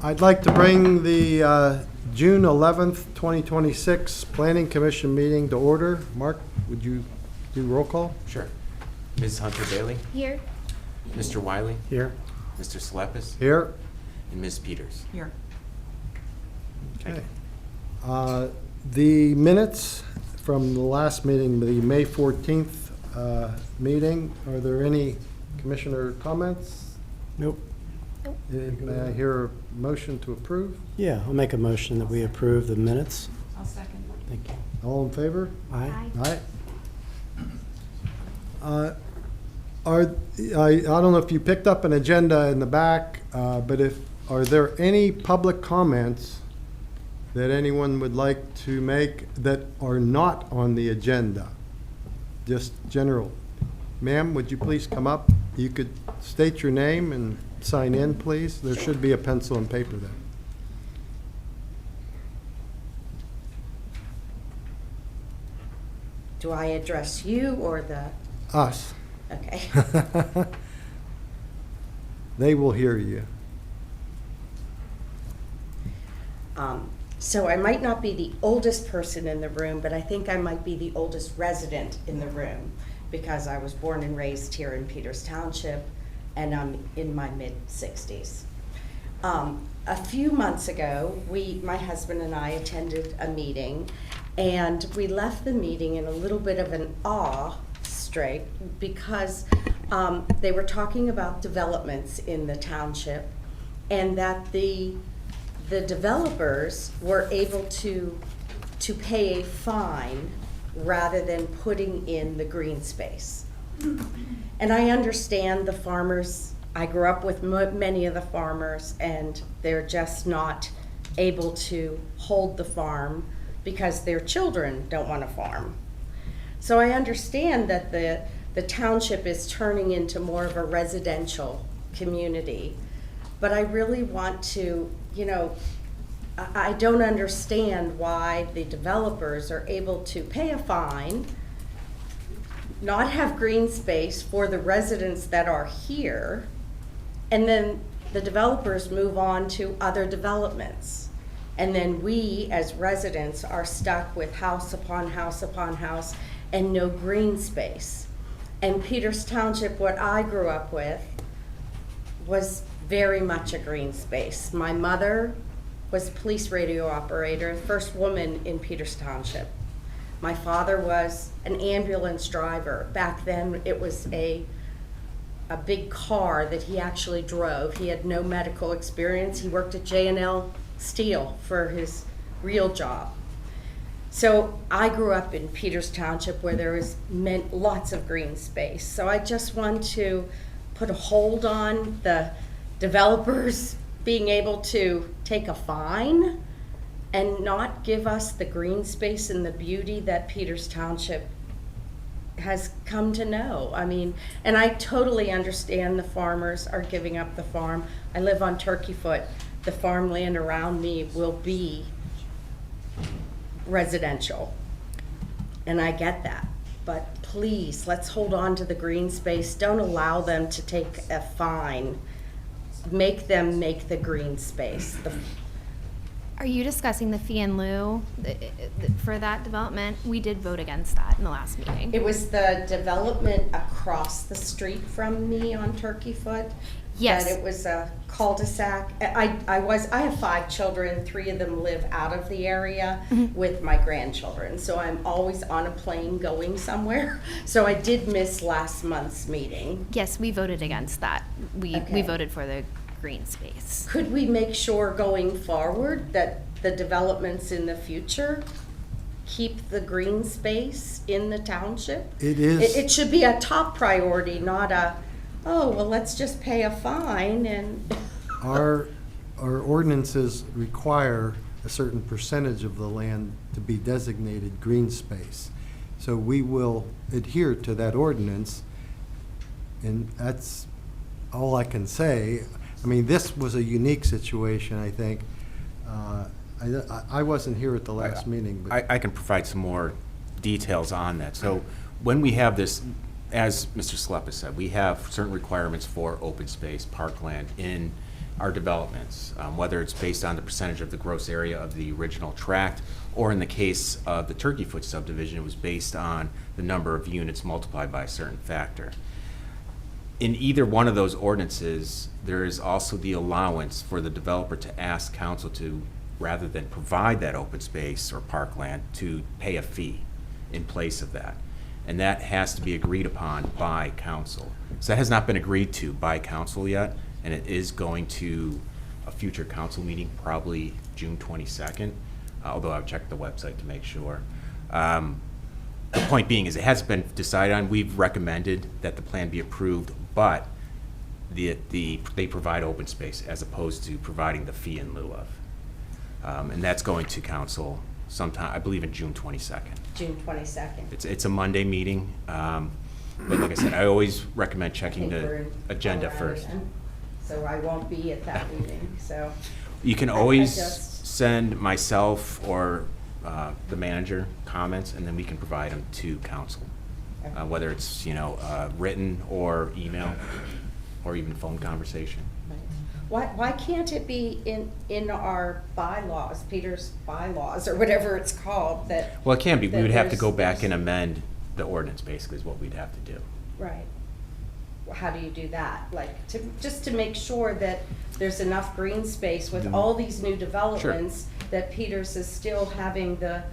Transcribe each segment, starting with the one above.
I'd like to bring the June 11th, 2026 Planning Commission meeting to order. Mark, would you do roll call? Sure. Ms. Hunter-Bailey? Here. Mr. Wiley? Here. Mr. Sleppis? Here. And Ms. Peters? Here. Thank Okay. you. The minutes from the last meeting, the May 14th meeting, are there any commissioner comments? Nope. May I hear a motion to approve? Yeah, I'll make a motion that we approve the minutes. I'll second. Thank you. All in favor? Aye. Aye. I don't know if you picked up an agenda in the back, but are there any public comments that anyone would like to make that are not on the agenda? Just general. Ma'am, would you please come up? You could state your name and sign in, please. There should be a pencil and paper there. Do I address you or the, Us. okay. They will hear you. So I might not be the oldest person in the room, but I think I might be the oldest resident in the room because I was born and raised here in Peters Township and I'm in my mid-60s. A few months ago, my husband and I attended a meeting and we left the meeting in a little bit of an awe straight because they were talking about developments in the township and that the developers were able to pay a fine rather than putting in the green space. And I understand the farmers, I grew up with many of the farmers and they're just not able to hold the farm because their children don't want to farm. So I understand that the township is turning into more of a residential community, but I really want to, I don't understand why the developers are able to pay a fine, not have green space for the residents that are here, and then the developers move on to other developments. And then we, as residents, are stuck with house upon house upon house and no green space. And Peters Township, what I grew up with, was very much a green space. My mother was a police radio operator, first woman in Peters Township. My father was an ambulance driver. Back then, it was a big car that he actually drove. He had no medical experience. He worked at J&L Steel for his real job. So I grew up in Peters Township where there was lots of green space. So I just want to put a hold on the developers being able to take a fine and not give us the green space and the beauty that Peters Township has come to know. I mean, and I totally understand the farmers are giving up the farm. I live on Turkey Foot. The farmland around me will be residential, and I get that. But please, let's hold on to the green space. Don't allow them to take a fine. Make them make the green space. Are you discussing the fee in lieu for that development? We did vote against that in the last meeting. It was the development across the street from me on Turkey Foot. Yes. That it was a cul-de-sac. I have 5 children. 3 of them live out of the area with my grandchildren. So I'm always on a plane going somewhere. So I did miss last month's meeting. Yes, we voted against that. We Okay. voted for the green space. Could we make sure going forward that the developments in the future keep the green space in the township? It is. It should be a top priority, not a, oh, well, let's just pay a fine and. Our ordinances require a certain percentage of the land to be designated green space. So we will adhere to that ordinance, and that's all I can say. I mean, this was a unique situation, I think. I wasn't here at the last meeting, but I can provide some more details on that. So when we have this, as Mr. Sleppis said, we have certain requirements for open space, parkland in our developments, whether it's based on the percentage of the gross area of the original tract, or in the case of the Turkey Foot subdivision, it was based on the number of units multiplied by a certain factor. In either one of those ordinances, there is also the allowance for the developer to ask council to, rather than provide that open space or parkland, to pay a fee in place of that. And that has to be agreed upon by council. So that has not been agreed to by council yet, and it is going to a future council meeting, probably June 22nd, although I've checked the website to make sure. The point being is it has been decided on. We've recommended that the plan be approved, but they provide open space as opposed to providing the fee in lieu of. And that's going to council sometime, I believe, in June 22nd. June 22nd. It's a Monday meeting, but like I said, I always recommend checking the agenda first. So I won't be at that meeting, so. You can I always just- send myself or the manager comments, and then we can provide them to council, whether it's, written or email, or even phone conversation. Why can't it be in our bylaws, Peter's bylaws, or whatever it's called, that? Well, it can be. We that would have to there's- go back there's- and amend the ordinance, basically, is what we'd have to do. Right. Well, how do you do that? Like, just to make sure that there's enough green space with all these new developments, that Peters is still having the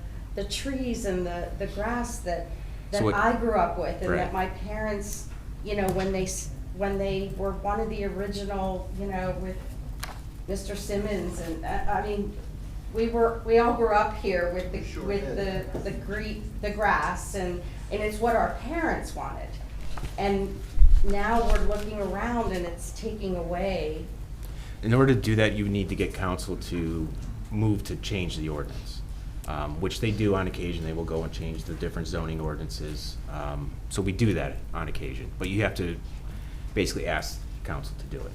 trees and the grass that So what- I grew up with, and Right. that my parents, when they were one of the original, with Mr. Simmons, and, I mean, we all grew up here with the grass, and it's what our parents wanted. And now we're looking around and it's taking away. In order to do that, you need to get council to move to change the ordinance, which they do on occasion. They will go and change the different zoning ordinances. So we do that on occasion, but you have to basically ask council to do it.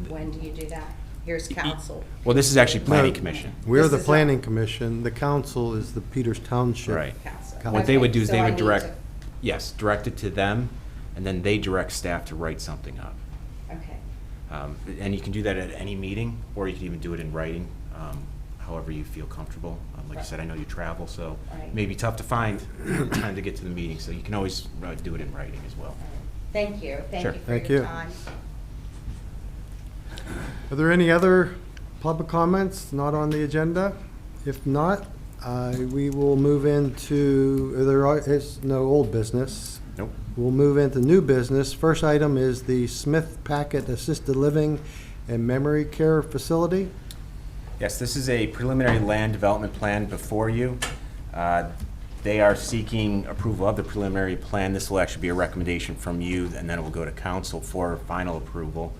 When do you do that? Here's council. Well, this is actually planning No, commission. We're This the is planning commission, the council is the Peters Township. Right. Council. What they would do is So they I would need direct, to- yes, direct it to them, and then they direct staff to write something up. Okay. And you can do that at any meeting, or you can even do it in writing, however you feel comfortable. Like I said, I know you travel, so Right. it may be tough to find time to get to the meeting, so you can always do it in writing as well. Thank you. Thank Sure. you for Thank your you. time. Are there any other public comments not on the agenda? If not, we will move into, is no old business. Nope. We'll move into new business. First item is the Smith Packett Assisted Living and Memory Care Facility. Yes, this is a preliminary land development plan before you. They are seeking approval of the preliminary plan. This will actually be a recommendation from you, and then it will go to council for final approval.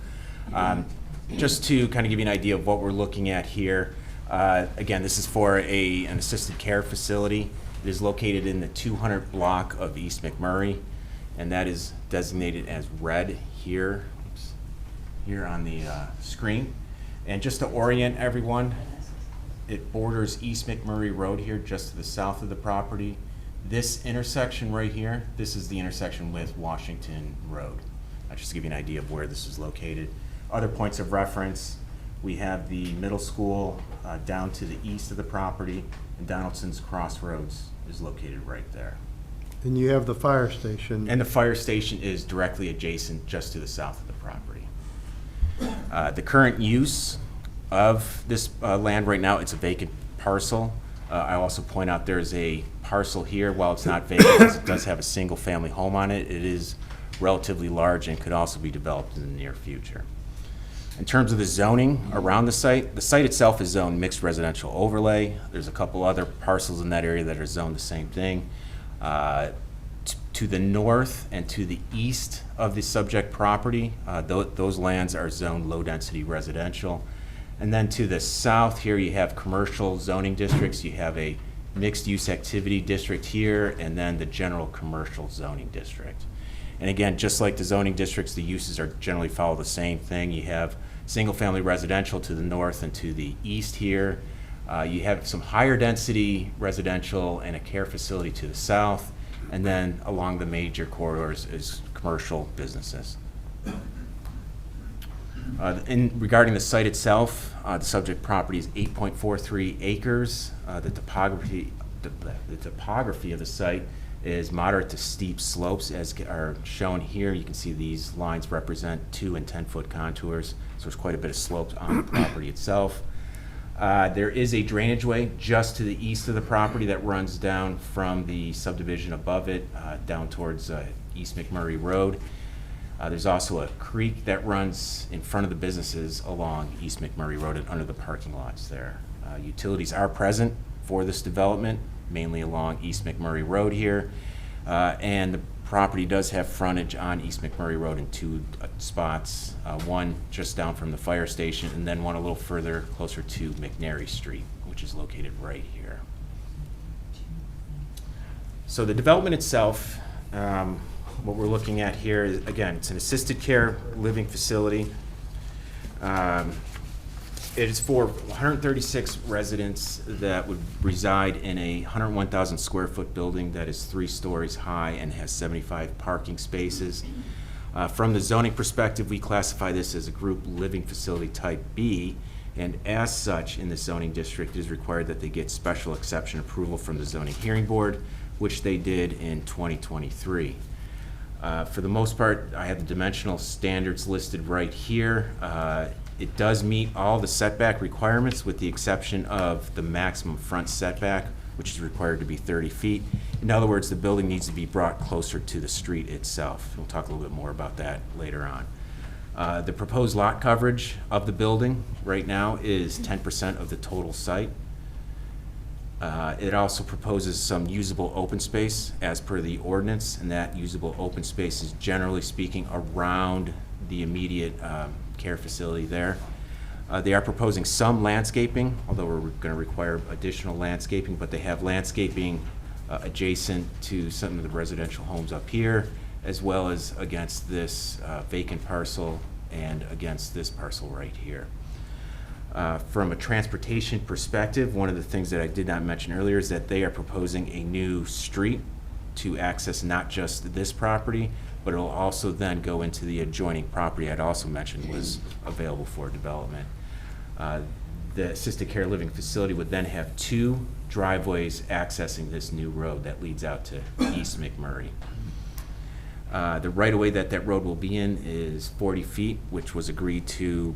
Just to kind of give you an idea of what we're looking at here, again, this is for an assisted care facility. It is located in the 200 block of East McMurray, and that is designated as red here, here on the screen. And just to orient everyone, it borders East McMurray Road here, just to the south of the property. This intersection right here, this is the intersection with Washington Road. Just to give you an idea of where this is located. Other points of reference, we have the middle school down to the east of the property, and Donaldson's Crossroads is located right there. And you have the fire station. And the fire station is directly adjacent, just to the south of the property. The current use of this land right now, it's a vacant parcel. I also point out there's a parcel here, while it's not vacant, it does have a single-family home on it. It is relatively large and could also be developed in the near future. In terms of the zoning around the site itself is zoned mixed residential overlay. There's a couple other parcels in that area that are zoned the same thing. To the north and to the east of the subject property, those lands are zoned low-density residential. And then to the south here, you have commercial zoning districts. You have a mixed-use activity district here, and then the general commercial zoning district. And again, just like the zoning districts, the uses are generally follow the same thing. You have single-family residential to the north and to the east here. You have some higher density residential and a care facility to the south. And then along the major corridors is commercial businesses. Regarding the site itself, the subject property is 8.43 acres. The topography of the site is moderate to steep slopes, as are shown here. You can see these lines represent 2 and 10-foot contours, so there's quite a bit of slope on the property itself. There is a drainage way just to the east of the property that runs down from the subdivision above it, down towards East McMurray Road. There's also a creek that runs in front of the businesses along East McMurray Road and under the parking lots there. Utilities are present for this development, mainly along East McMurray Road here. And the property does have frontage on East McMurray Road in 2 spots, one just down from the fire station, and then one a little further closer to McNary Street, which is located right here. So the development itself, what we're looking at here is, again, it's an assisted care living facility. It is for 136 residents that would reside in a 101,000 square foot building that is 3 stories high and has 75 parking spaces. From the zoning perspective, we classify this as a group living facility type B, and as such, in the zoning district, it is required that they get special exception approval from the zoning hearing board, which they did in 2023. For the most part, I have the dimensional standards listed right here. It does meet all the setback requirements with the exception of the maximum front setback, which is required to be 30 feet. In other words, the building needs to be brought closer to the street itself. We'll talk a little bit more about that later on. The proposed lot coverage of the building right now is 10% of the total site. It also proposes some usable open space as per the ordinance, and that usable open space is generally speaking around the immediate care facility there. They are proposing some landscaping, although we're going to require additional landscaping, but they have landscaping adjacent to some of the residential homes up here, as well as against this vacant parcel and against this parcel right here. From a transportation perspective, one of the things that I did not mention earlier is that they are proposing a new street to access not just this property, but it'll also then go into the adjoining property I'd also mentioned was available for development. The assisted care living facility would then have 2 driveways accessing this new road that leads out to East McMurray. The right-of-way that road will be in is 40 feet, which was agreed to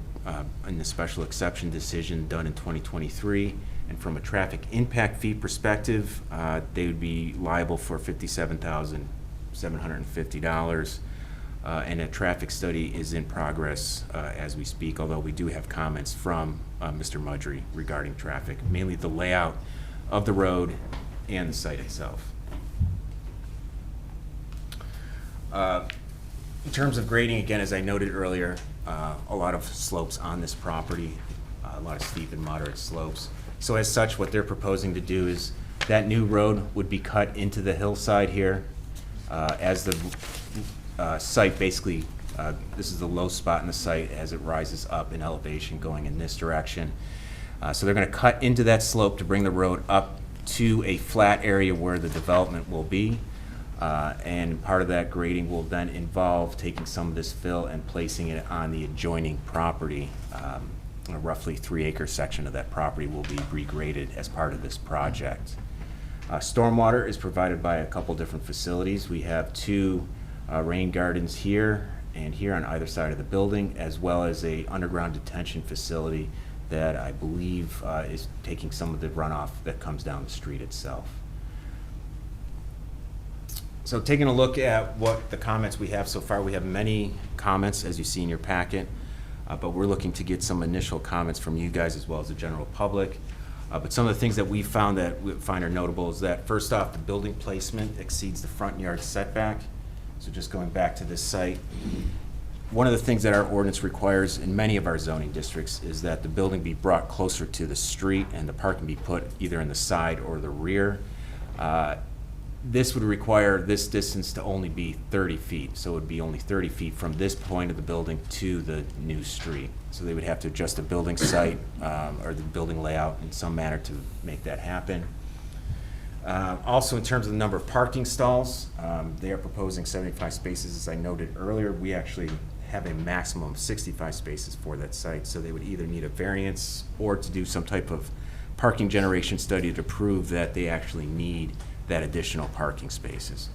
in the special exception decision done in 2023. And from a traffic impact fee perspective, they would be liable for $57,750. And a traffic study is in progress as we speak, although we do have comments from Mr. Mudry regarding traffic, mainly the layout of the road and the site itself. In terms of grading, again, as I noted earlier, a lot of slopes on this property, a lot of steep and moderate slopes. So as such, what they're proposing to do is that new road would be cut into the hillside here. As the site basically, this is the low spot in the site as it rises up in elevation going in this direction. So they're going to cut into that slope to bring the road up to a flat area where the development will be. And part of that grading will then involve taking some of this fill and placing it on the adjoining property. A roughly 3-acre section of that property will be regraded as part of this project. Stormwater is provided by a couple different facilities. We have 2 rain gardens here and here on either side of the building, as well as a underground detention facility that I believe is taking some of the runoff that comes down the street itself. So taking a look at what the comments we have so far, we have many comments as you see in your packet, but we're looking to get some initial comments from you guys as well as the general public. But some of the things that we found that we find are notable is that first off, the building placement exceeds the front yard setback. So just going back to this site, one of the things that our ordinance requires in many of our zoning districts is that the building be brought closer to the street and the parking be put either in the side or the rear. This would require this distance to only be 30 feet. So it would be only 30 feet from this point of the building to the new street. So they would have to adjust the building site or the building layout in some manner to make that happen. Also, in terms of the number of parking stalls, they are proposing 75 spaces. As I noted earlier, we actually have a maximum of 65 spaces for that site, so they would either need a variance or to do some type of parking generation study to prove that they actually need that additional parking spaces.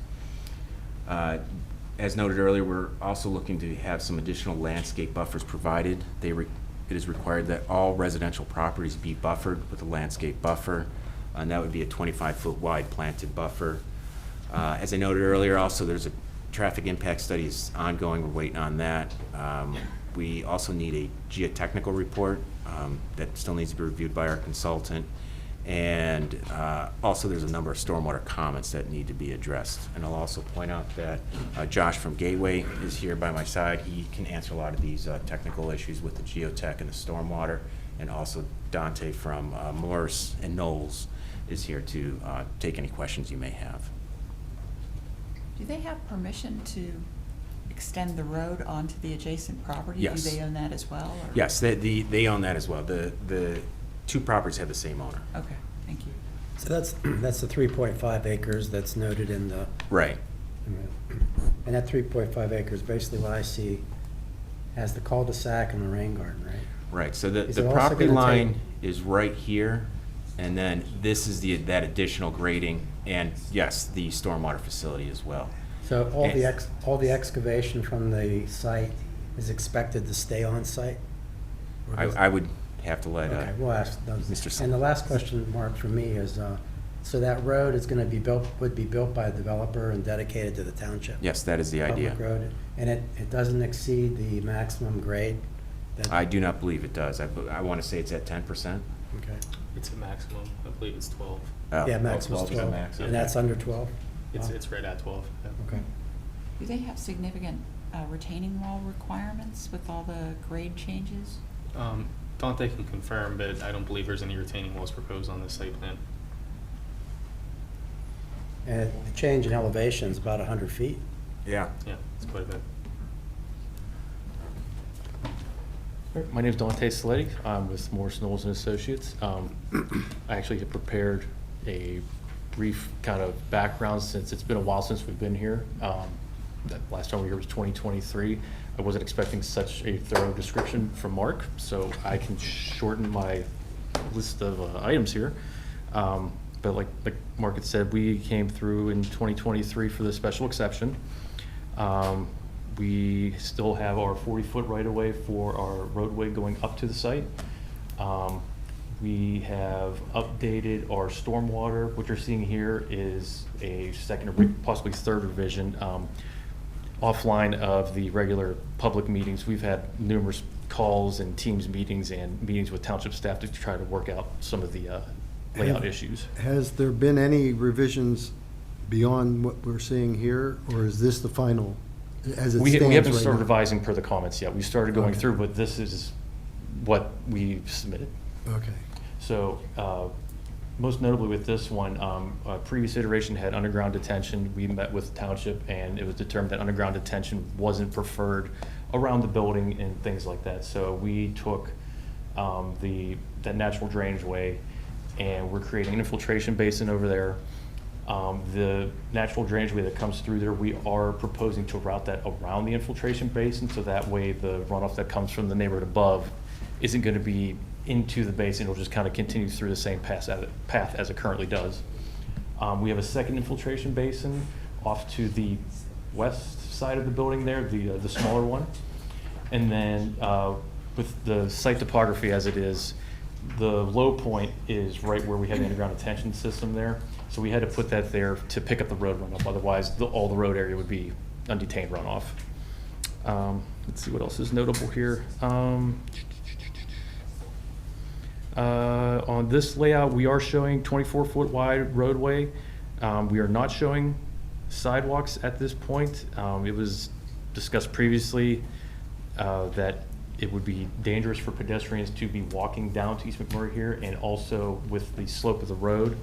As noted earlier, we're also looking to have some additional landscape buffers provided. It is required that all residential properties be buffered with a landscape buffer, and that would be a 25-foot wide planted buffer. As I noted earlier, also there's a traffic impact study is ongoing. We're waiting on that. We also need a geotechnical report that still needs to be reviewed by our consultant. And also there's a number of stormwater comments that need to be addressed. And I'll also point out that Josh from Gateway is here by my side. He can answer a lot of these technical issues with the geotech and the stormwater. And also Dante from Morse and Knowles is here to take any questions you may have. Do they have permission to extend the road onto the adjacent property? Yes. Do they own that as well? Or? Yes, they own that as well. The two properties have the same owner. Okay, thank you. So that's the 3.5 acres that's noted in the, Right. and that 3.5 acres, basically what I see, has the cul-de-sac and the rain garden, right? Right, so Is the it also property gonna line is right here, and then this is that additional grading, and yes, the stormwater facility as well. So And- all the excavation from the site is expected to stay on site? Or does- I would have to let, Okay, we'll ask those. Mr. Sun. And the last question, Mark, for me is, so that road is gonna be built, would be built by a developer and dedicated to the township? yes, that is the idea. Public road, and it doesn't exceed the maximum grade? that- I do not believe it does. I want to say it's at 10%. Okay. It's a maximum. I believe it's 12. Oh, Yeah, maximum 12 is the 12, max, and okay. that's under 12? It's Wow. it's right at 12. Yeah. Okay. Do they have significant retaining wall requirements with all the grade changes? Dante can confirm, but I don't believe there's any retaining walls proposed on this site plan. And the change in elevation is about 100 feet? Yeah. Yeah, it's quite a bit. My name is Dante Saletti. I'm with Morse, Knowles and Associates. I actually have prepared a brief kind of background since it's been a while since we've been here. That last time we were here was 2023. I wasn't expecting such a thorough description from Mark, so I can shorten my list of items here. But like Mark had said, we came through in 2023 for the special exception. We still have our 40-foot right-of-way for our roadway going up to the site. We have updated our stormwater. What you're seeing here is a second or possibly third revision offline of the regular public meetings. We've had numerous calls and Teams meetings and meetings with township staff to try to work out some of the layout issues. Has there been any revisions beyond what we're seeing here, or is this the final, as it We stands haven't right started now? revising per the comments yet. We started going Okay. through, but this is what we submitted. Okay. So, most notably with this one, a previous iteration had underground detention. We met with the township and it was determined that underground detention wasn't preferred around the building and things like that. So we took that natural drainage way and we're creating an infiltration basin over there. The natural drainage way that comes through there, we are proposing to route that around the infiltration basin, so that way the runoff that comes from the neighborhood above isn't gonna be into the basin, it'll just kind of continue through the same path as it currently does. We have a second infiltration basin off to the west side of the building there, the smaller one. And then with the site topography as it is, the low point is right where we have the underground detention system there. So we had to put that there to pick up the road runoff, otherwise all the road area would be undetained runoff. Let's see what else is notable here. On this layout, we are showing 24-foot wide roadway. We are not showing sidewalks at this point. It was discussed previously that it would be dangerous for pedestrians to be walking down to East McMurray here, and also with the slope of the road,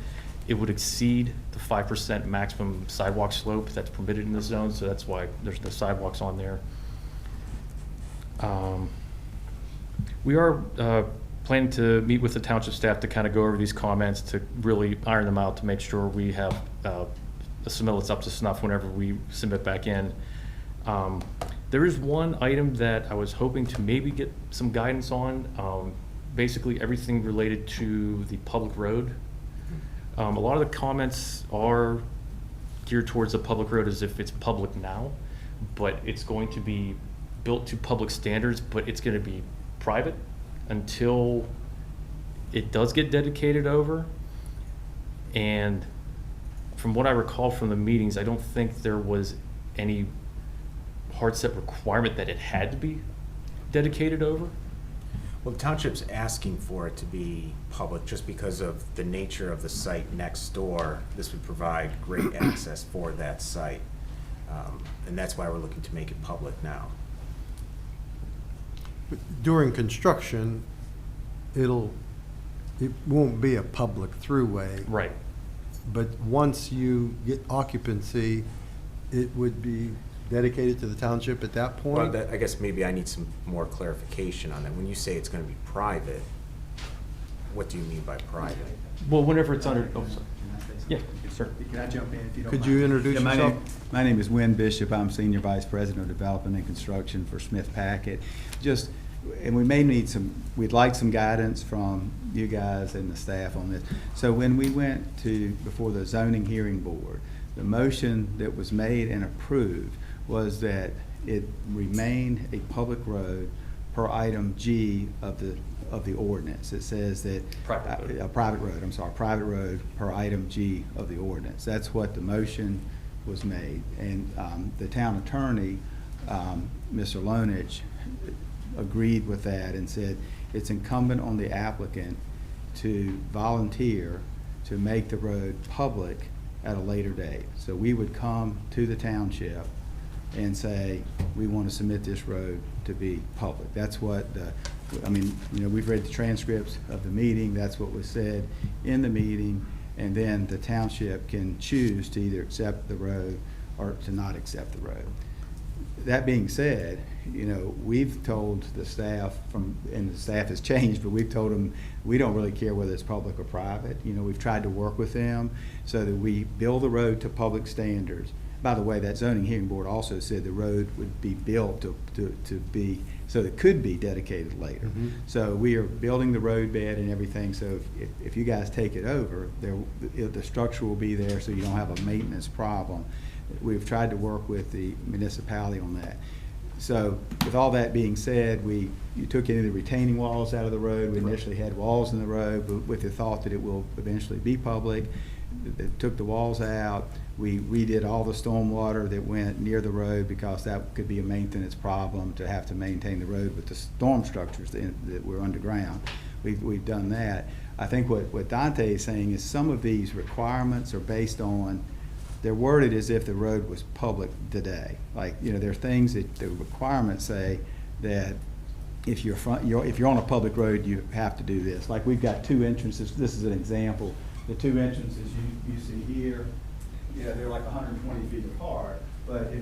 it would exceed the 5% maximum sidewalk slope that's permitted in the zone, so that's why there's no sidewalks on there. We are planning to meet with the township staff to kind of go over these comments, to really iron them out, to make sure we have a submittal that's up to snuff whenever we submit back in. There is one item that I was hoping to maybe get some guidance on. Basically, everything related to the public road. A lot of the comments are geared towards the public road as if it's public now, but it's going to be built to public standards, but it's going to be private until it does get dedicated over. And from what I recall from the meetings, I don't think there was any hard set requirement that it had to be dedicated over. Well, the township's asking for it to be public just because of the nature of the site next door. This would provide great access for that site. And that's why we're looking to make it public now. During construction, it won't be a public throughway. Right. But once you get occupancy, it would be dedicated to the township at that point? Well, I guess maybe I need some more clarification on that. When you say it's going to be private, what do you mean by private? Well, whenever it's under, oh, sorry. Yeah, sir. Can I jump in if you don't Could mind? you introduce yourself? My name is Win Bishop. I'm Senior Vice President of Development and Construction for Smith Packett. And we may need we'd like some guidance from you guys and the staff on this. So when we went before the zoning hearing board, the motion that was made and approved was that it remained a public road per item G of the ordinance. It says that private road per item G of the ordinance. That's what the motion was made. And the town attorney, Mr. Lonich, agreed with that and said it's incumbent on the applicant to volunteer to make the road public at a later date. So we would come to the township and say, we want to submit this road to be public. That's what we've read the transcripts of the meeting. That's what was said in the meeting. And then the township can choose to either accept the road or to not accept the road. That being said, we've told the staff and the staff has changed, but we've told them we don't really care whether it's public or private. We've tried to work with them so that we build the road to public standards. By the way, that zoning hearing board also said the road would be built to be, so it could be dedicated later. Mm-hmm. So we are building the road bed and everything, so if you guys take it over, the structure will be there so you don't have a maintenance problem. We've tried to work with the municipality on that. So with all that being said, you took any of the retaining walls out of the road. We initially had walls in the road, but with the thought that it will eventually be public. They took the walls out. We redid all the stormwater that went near the road because that could be a maintenance problem to have to maintain the road with the storm structures that were underground. We've done that. I think what Dante is saying is some of these requirements are based on, they're worded as if the road was public today. Like, there are things that the requirements say that if you're on a public road, you have to do this. Like, we've got two entrances. This is an example. The two entrances you see here, they're like 120 feet apart. But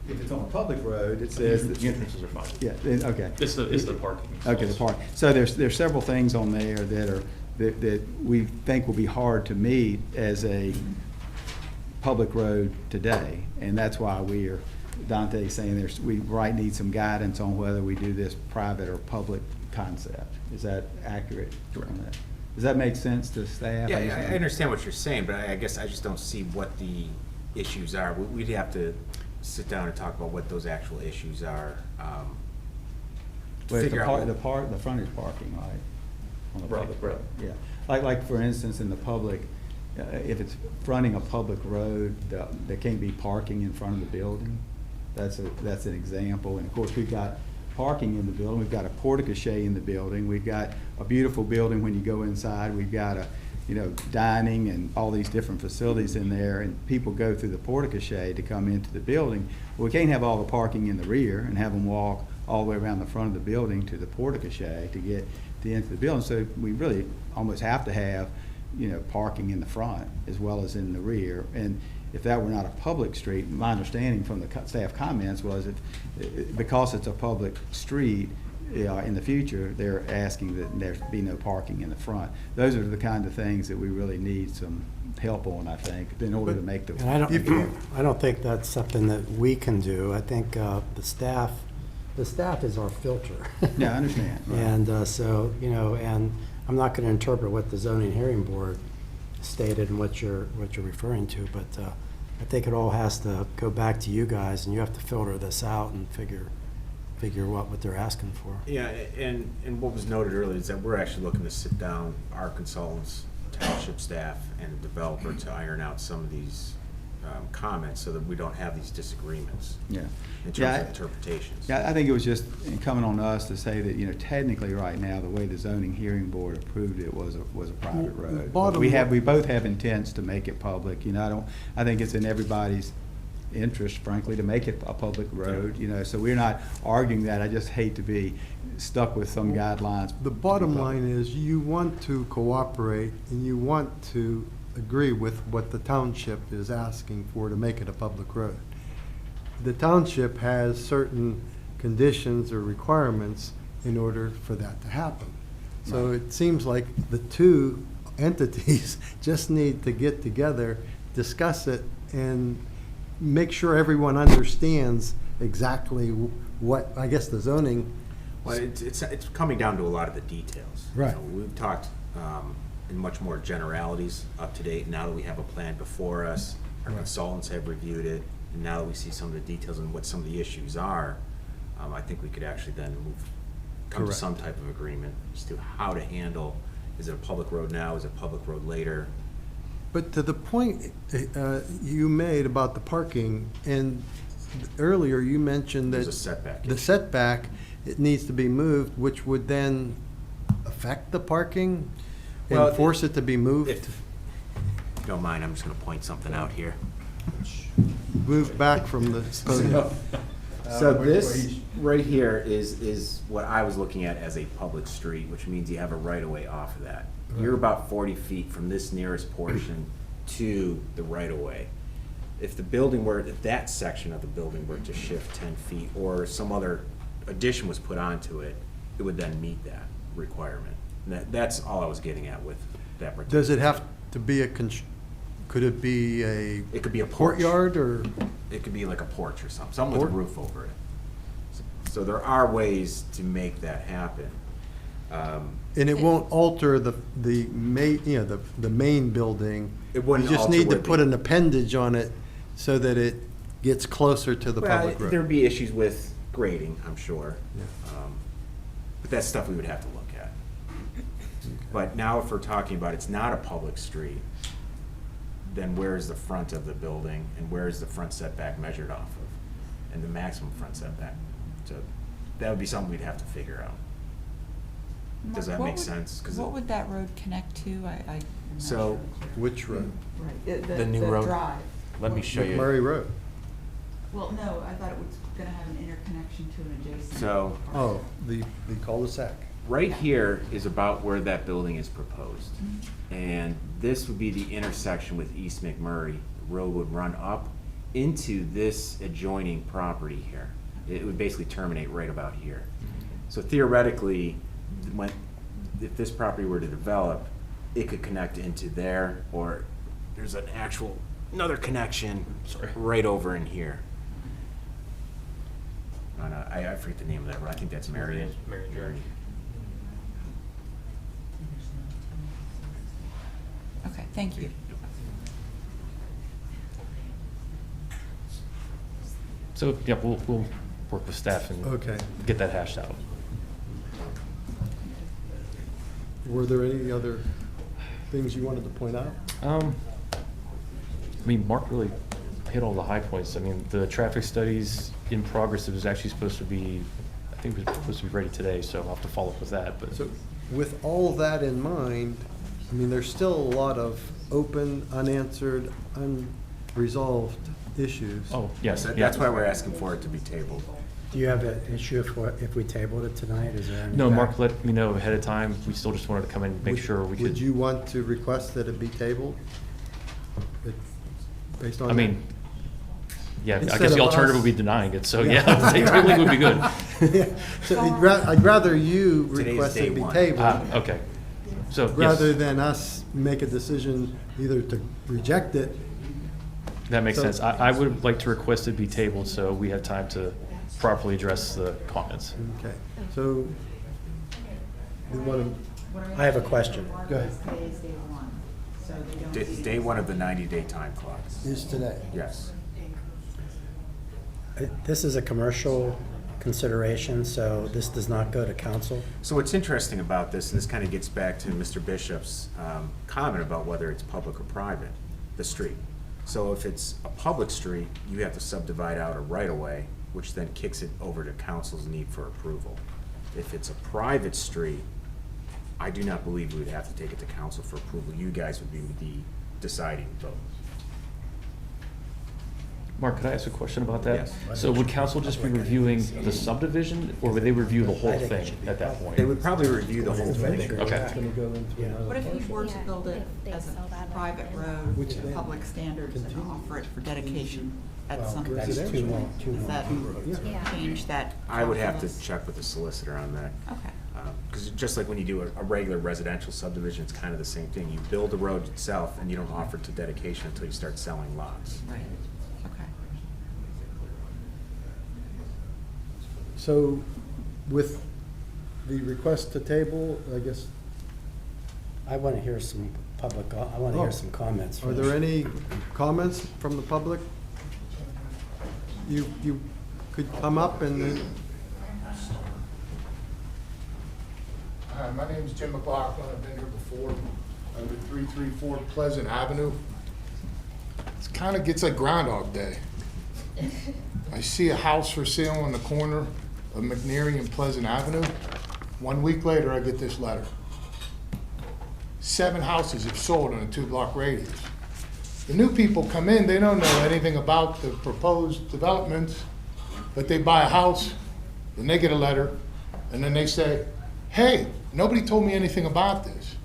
if it's on a public road, it says the entrances are fine. Yeah. Okay. It's the parking. Okay, the park. So there's several things on there that we think will be hard to meet as a public road today, and that's why Dante's saying we need some guidance on whether we do this private or public concept. Is that accurate? Correct. On that? Does that make sense to staff? Yeah, I understand what you're saying, but I guess I just don't see what the issues are. We'd have to sit down and talk about what those actual issues are. Well, Figure out the frontage parking, right? On the public Right. road. Yeah. Like for instance, in the public, if it's fronting a public road, there can't be parking in front of the building. That's an example. And of course, we've got parking in the building. We've got a portico in the building. We've got a beautiful building when you go inside. We've got dining and all these different facilities in there, and people go through the portico to come into the building. Well, we can't have all the parking in the rear and have them walk all the way around the front of the building to the portico to get into the building. So we really almost have to have parking in the front as well as in the rear. And if that were not a public street, my understanding from the staff comments was because it's a public street, in the future, they're asking that there be no parking in the front. Those are the kind of things that we really need some help on, I think, in order to make the. And I don't think that's something that we can do. I think the staff is our filter. Yeah, I understand. Right. And so, and I'm not going to interpret what the zoning hearing board stated and what you're referring to, but I think it all has to go back to you guys, and you have to filter this out and figure what they're asking for. Yeah, and what was noted earlier is that we're actually looking to sit down, our consultants, township staff, and the developer to iron out some of these comments so that we don't have these disagreements Yeah. in terms Yeah, of interpretations. Yeah, I think it was just incumbent on us to say that, technically right now, the way the zoning hearing board approved it was a private road. But we both have intents to make it public, I think it's in everybody's interest, frankly, to make it a public road, so we're not arguing that. I just hate to be stuck with some guidelines. The bottom line is you want to cooperate and you want to agree with what the township is asking for to make it a public road. The township has certain conditions or requirements in order for that to happen. So it seems like the two entities just need to get together, discuss it, and make sure everyone understands exactly what, I guess, the zoning. Well, it's coming down to a lot of the details. Right. We've talked in much more generalities up to date. Now that we have a plan before us, our Right. consultants have reviewed it, and now that we see some of the details and what some of the issues are, I think we could actually then come to Correct. some type of agreement as to how to handle, is it a public road now, is it a public road later? But to the point you made about the parking, and earlier you mentioned that There's a setback the issue. setback, it needs to be moved, which would then affect the parking Well, and force it to be moved, If you don't mind, I'm just gonna point something out here. moved back from the podium. So this right here is what I was looking at as a public street, which means you have a right-of-way off of that. You're about 40 feet from this nearest portion to the right-of-way. If the building were, if that section of the building were to shift 10 feet or some other addition was put onto it, it would then meet that requirement. And that's all I was getting at with that particular. Does it have to be could it be a It could be a porch. courtyard or? It could be like a porch or something with a Porch? roof over it. So there are ways to make that happen. And it won't alter the main, the main building? It wouldn't You just alter need to where put the- an appendage on it so that it gets closer to the public road. There'd be issues with grading, I'm sure. Yeah. But that's stuff we would have to look at. But now if we're talking about it's not a public street, then where's the front of the building and where's the front setback measured off of? And the maximum front setback. So that would be something we'd have to figure out. Does that What make would- sense? 'Cause What would that road connect to? I'm not So- sure. Which road? Right, The new road? drive. Let me show you. McMurray Road. Well, no, I thought it was gonna have an interconnection to an adjacent. So- Oh, the cul-de-sac. Right here is about where that building is proposed. And this would be the intersection with East McMurray. The road would run up into this adjoining property here. It would basically terminate right about here. So theoretically, if this property were to develop, it could connect into there, or there's another connection right over in here. I forget the name of that road. I think that's Marion. Marion. Okay, thank you. So, yeah, we'll work with staff and Okay. get that hashed out. Were there any other things you wanted to point out? I mean, Mark really hit all the high points. I mean, the traffic studies in progress, it was actually supposed to be, I think it was supposed to be ready today, so I'll have to follow up with that, but. So with all that in mind, I mean, there's still a lot of open, unanswered, unresolved issues. Oh, yes. So yeah. that's why we're asking for it to be tabled. Do you have an issue if we tabled it tonight? Is there any? No, Mark let me know ahead of time. We still just wanted to come in and make sure we could. Would you want to request that it be tabled? Based on I mean, Yeah, I Instead guess the of alternative us. would be denying it, so yeah, tabling would be good. Yeah, so I'd rather you Today's request day it be one. tabled, Okay. So, rather yes, than us make a decision either to reject it. that makes so- sense. I would like to request it be tabled so we have time to properly address the comments. Okay, so we want I have a question. to, go ahead, Day one of the 90-day time clock. is today. Yes. This is a commercial consideration, so this does not go to council? So what's interesting about this, and this kind of gets back to Mr. Bishop's comment about whether it's public or private, the street. So if it's a public street, you have to subdivide out a right-of-way, which then kicks it over to council's need for approval. If it's a private street, I do not believe we would have to take it to council for approval. You guys would be the deciding vote. Mark, could I ask a question about that? Yes. So would council just be reviewing the subdivision, or would they review the whole I think it thing should be at that public. point? They would probably review the whole thing. Okay. It's gonna go into Yeah. another What if you parcel. were to Yeah, build it if they as sell that a private road Which to then public standards and continue. offer it for dedication at Well, some that's point? too long, too Does long. that Yeah. change that? I would have to calculus? check with the solicitor on that. Okay. Because just like when you do a regular residential subdivision, it's kind of the same thing. You build the road itself, and you don't offer it to dedication until you start selling lots. Right, okay. So with the request to table, I guess, I want to hear some public, I want to hear some comments. are there any comments from the public? You could come up and then, Hi, my name is Jim McLaughlin. I've been here before, under 334 Pleasant Avenue. It kind of gets like Groundhog Day. I see a house for sale on the corner of McNeary and Pleasant Avenue. 1 week later, I get this letter. 7 houses have sold on a 2-block radius. The new people come in, they don't know anything about the proposed developments, but they buy a house, then they get a letter, and then they say, hey, nobody told me anything about this.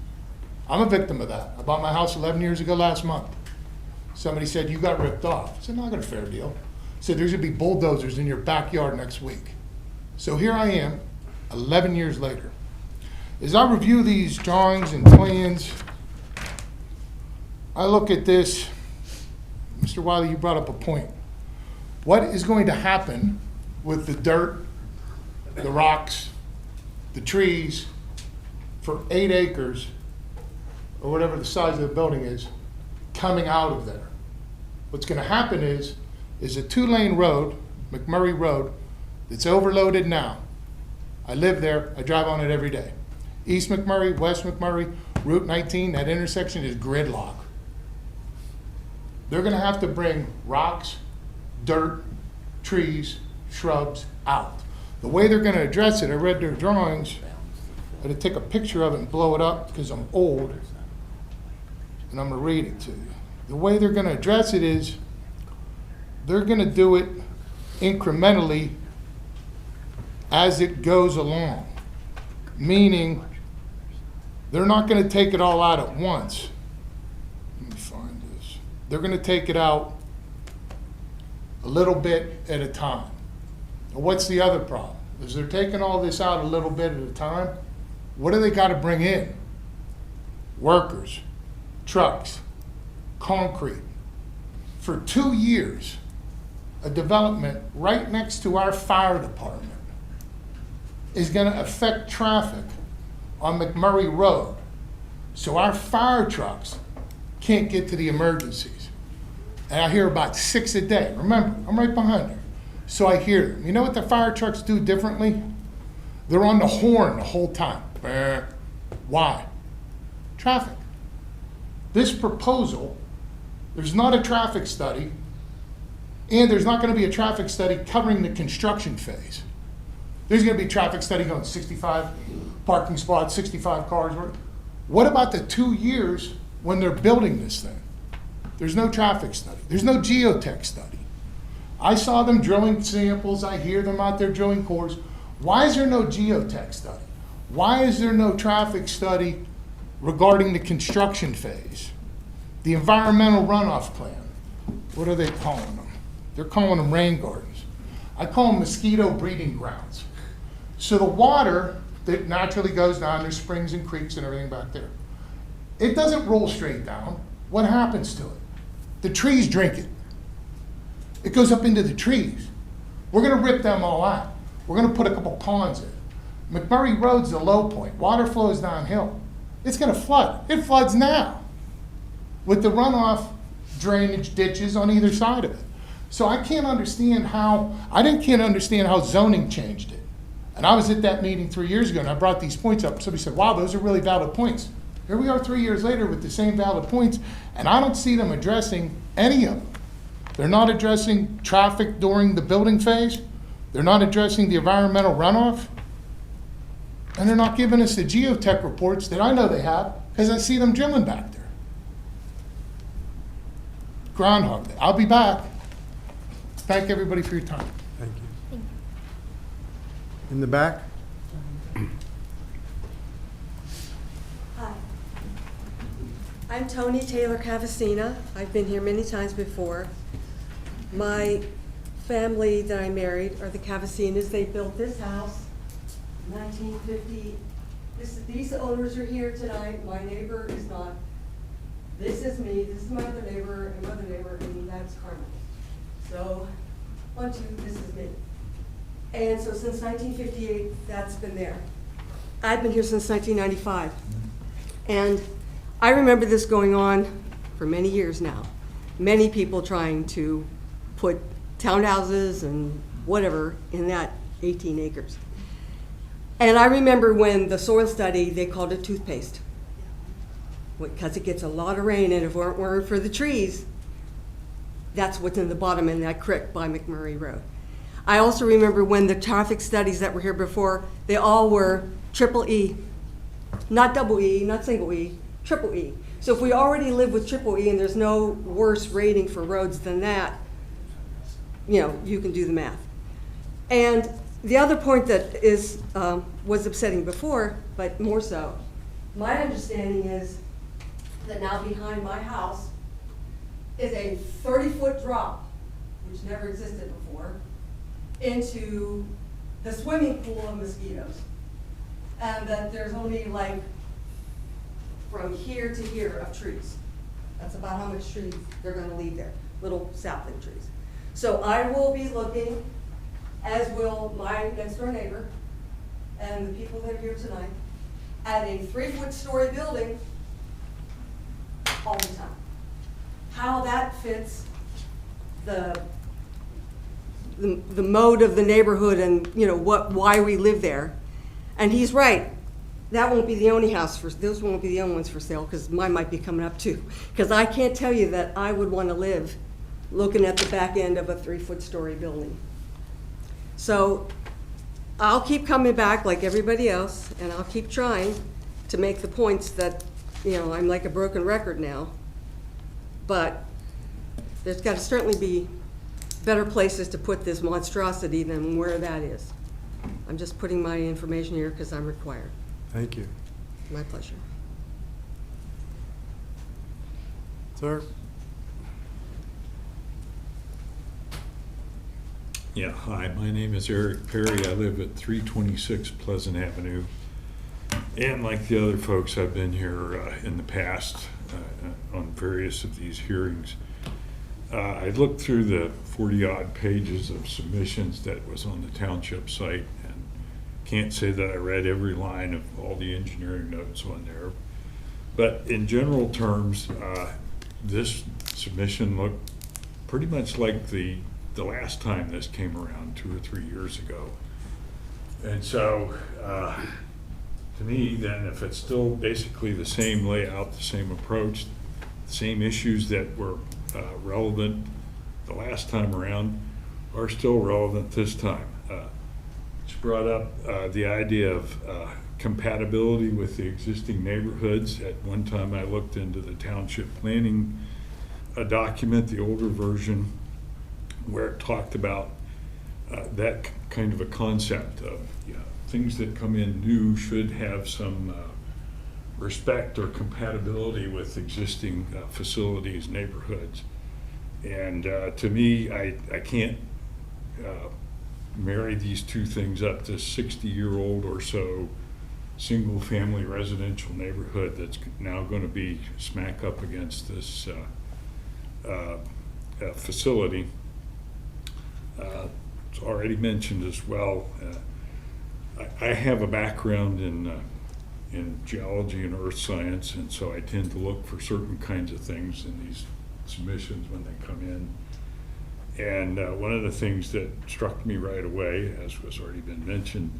I'm a victim of that. I bought my house 11 years ago last month. Somebody said, you got ripped off. I said, no, I got a fair deal. I said, there's gonna be bulldozers in your backyard next week. So here I am, 11 years later. As I review these drawings and plans, I look at this. Mr. Wiley, you brought up a point. What is going to happen with the dirt, the rocks, the trees for 8 acres, or whatever the size of the building is, coming out of there? What's gonna happen is a 2-lane road, McMurray Road, that's overloaded now. I live there, I drive on it every day. East McMurray, West McMurray, Route 19, that intersection is gridlock. They're gonna have to bring rocks, dirt, trees, shrubs out. The way they're gonna address it, I read their drawings, I had to take a picture of it and blow it up because I'm old, and I'm gonna read it to you. The way they're gonna address it is, they're gonna do it incrementally as it goes along. Meaning, they're not gonna take it all out at once. Let me find this. They're gonna take it out a little bit at a time. Now, what's the other problem? Is they're taking all this out a little bit at a time, what do they gotta bring in? Workers, trucks, concrete. For 2 years, a development right next to our fire department is gonna affect traffic on McMurray Road. So our fire trucks can't get to the emergencies. And I hear about 6 a day. Remember, I'm right behind her. So I hear them. You know what the fire trucks do differently? They're on the horn the whole time. Brr. Why? Traffic. This proposal, there's not a traffic study, and there's not gonna be a traffic study covering the construction phase. There's gonna be a traffic study going 65 parking spots, 65 cars. What about the 2 years when they're building this thing? There's no traffic study. There's no geotech study. I saw them drilling samples. I hear them out there drilling cores. Why is there no geotech study? Why is there no traffic study regarding the construction phase? The environmental runoff plan. What are they calling them? They're calling them rain gardens. I call them mosquito breeding grounds. So the water that naturally goes down, there's springs and creeks and everything back there. It doesn't roll straight down. What happens to it? The trees drink it. It goes up into the trees. We're gonna rip them all out. We're gonna put a couple ponds in. McMurray Road's the low point. Water flows downhill. It's gonna flood. It floods now with the runoff drainage ditches on either side of it. So I can't understand how zoning changed it. And I was at that meeting 3 years ago and I brought these points up. Somebody said, wow, those are really valid points. Here we are 3 years later with the same valid points, and I don't see them addressing any of them. They're not addressing traffic during the building phase. They're not addressing the environmental runoff. And they're not giving us the geotech reports that I know they have because I see them drilling back there. Groundhog Day. I'll be back. Thank everybody for your time. Thank you. In the back? Hi. I'm Tony Taylor Cavacina. I've been here many times before. My family that I married are the Cavacinas. They built this house in 1950. These owners are here tonight. My neighbor is not. This is me. This is my other neighbor, and that's Carmen. So, 1, 2, this is me. And so since 1958, that's been there. I've been here since 1995. And I remember this going on for many years now. Many people trying to put townhouses and whatever in that 18 acres. And I remember when the soil study, they called it toothpaste. Because it gets a lot of rain, and if it weren't for the trees, that's what's in the bottom in that creek by McMurray Road. I also remember when the traffic studies that were here before, they all were triple E. Not double E, not single E, triple E. So if we already live with triple E and there's no worse rating for roads than that, you know, you can do the math. And the other point that is was upsetting before, but more so, my understanding is that now behind my house is a 30-foot drop, which never existed before, into the swimming pool of mosquitoes. And that there's only like from here to here of trees. That's about how much trees they're gonna leave there, little sapling trees. So I will be looking, as will my next door neighbor and the people that are here tonight, at a 3-foot story building all the time. How that fits the mode of the neighborhood and, you know, why we live there. And he's right. That won't be the only house those won't be the only ones for sale, because mine might be coming up too. Because I can't tell you that I would want to live looking at the back end of a 3-foot story building. So I'll keep coming back like everybody else, and I'll keep trying to make the points that, you know, I'm like a broken record now. But there's got to certainly be better places to put this monstrosity than where that is. I'm just putting my information here because I'm required. Thank you. My pleasure. Sir? Yeah, hi, my name is Eric Perry. I live at 326 Pleasant Avenue. And like the other folks, I've been here in the past on various of these hearings. I looked through the 40-odd pages of submissions that was on the township site, and can't say that I read every line of all the engineering notes on there. But in general terms, this submission looked pretty much like the last time this came around 2 or 3 years ago. And so, to me, then, if it's still basically the same layout, the same approach, the same issues that were relevant the last time around are still relevant this time. It's brought up the idea of compatibility with the existing neighborhoods. At one time I looked into the township planning document, the older version, where it talked about that kind of a concept of, you know, things that come in new should have some respect or compatibility with existing facilities, neighborhoods. And to me, I can't marry these two things up, this 60-year-old or so single-family residential neighborhood that's now going to be smack up against this facility. It's already mentioned as well. I have a background in geology and earth science, and so I tend to look for certain kinds of things in these submissions when they come in. And one of the things that struck me right away, as was already been mentioned,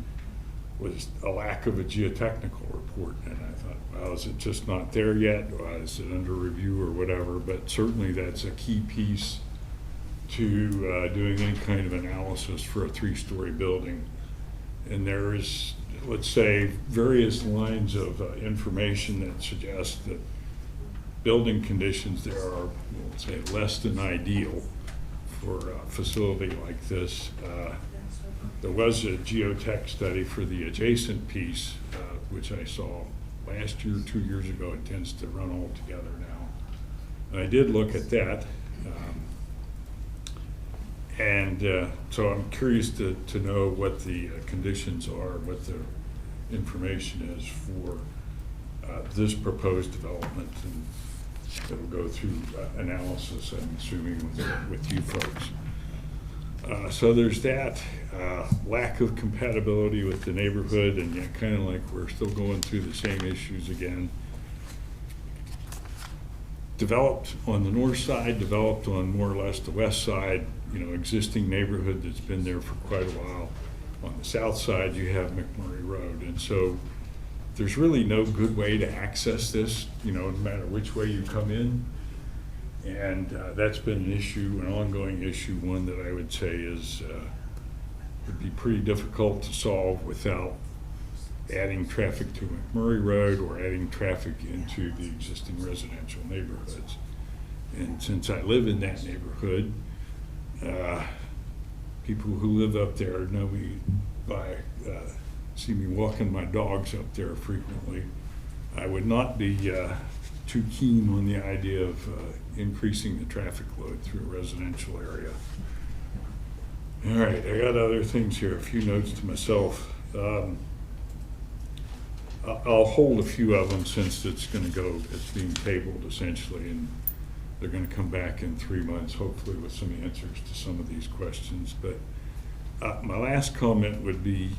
was a lack of a geotechnical report. And I thought, well, is it just not there yet? Or is it under review or whatever? But certainly that's a key piece to doing any kind of analysis for a 3-story building. And there is, let's say, various lines of information that suggest that building conditions there are, we'll say, less than ideal for a facility like this. There was a geotech study for the adjacent piece, which I saw last year, 2 years ago. It tends to run all together now. And I did look at that. So I'm curious to know what the conditions are, what the information is for this proposed development. And it'll go through analysis, I'm assuming, with you folks. So there's that lack of compatibility with the neighborhood, and yet kind of like we're still going through the same issues again. Developed on the north side, developed on more or less the west side, existing neighborhood that's been there for quite a while. On the south side, you have McMurray Road, and so there's really no good way to access this, no matter which way you come in. And that's been an issue, an ongoing issue, one that I would say would be pretty difficult to solve without adding traffic to McMurray Road or adding traffic into the existing residential neighborhoods. And since I live in that neighborhood, people who live up there know me see me walking my dogs up there frequently. I would not be too keen on the idea of increasing the traffic load through a residential area. All right, I got other things here, a few notes to myself. I'll hold a few of them since it's being tabled essentially, and they're going to come back in 3 months, hopefully with some answers to some of these questions. But my last comment would be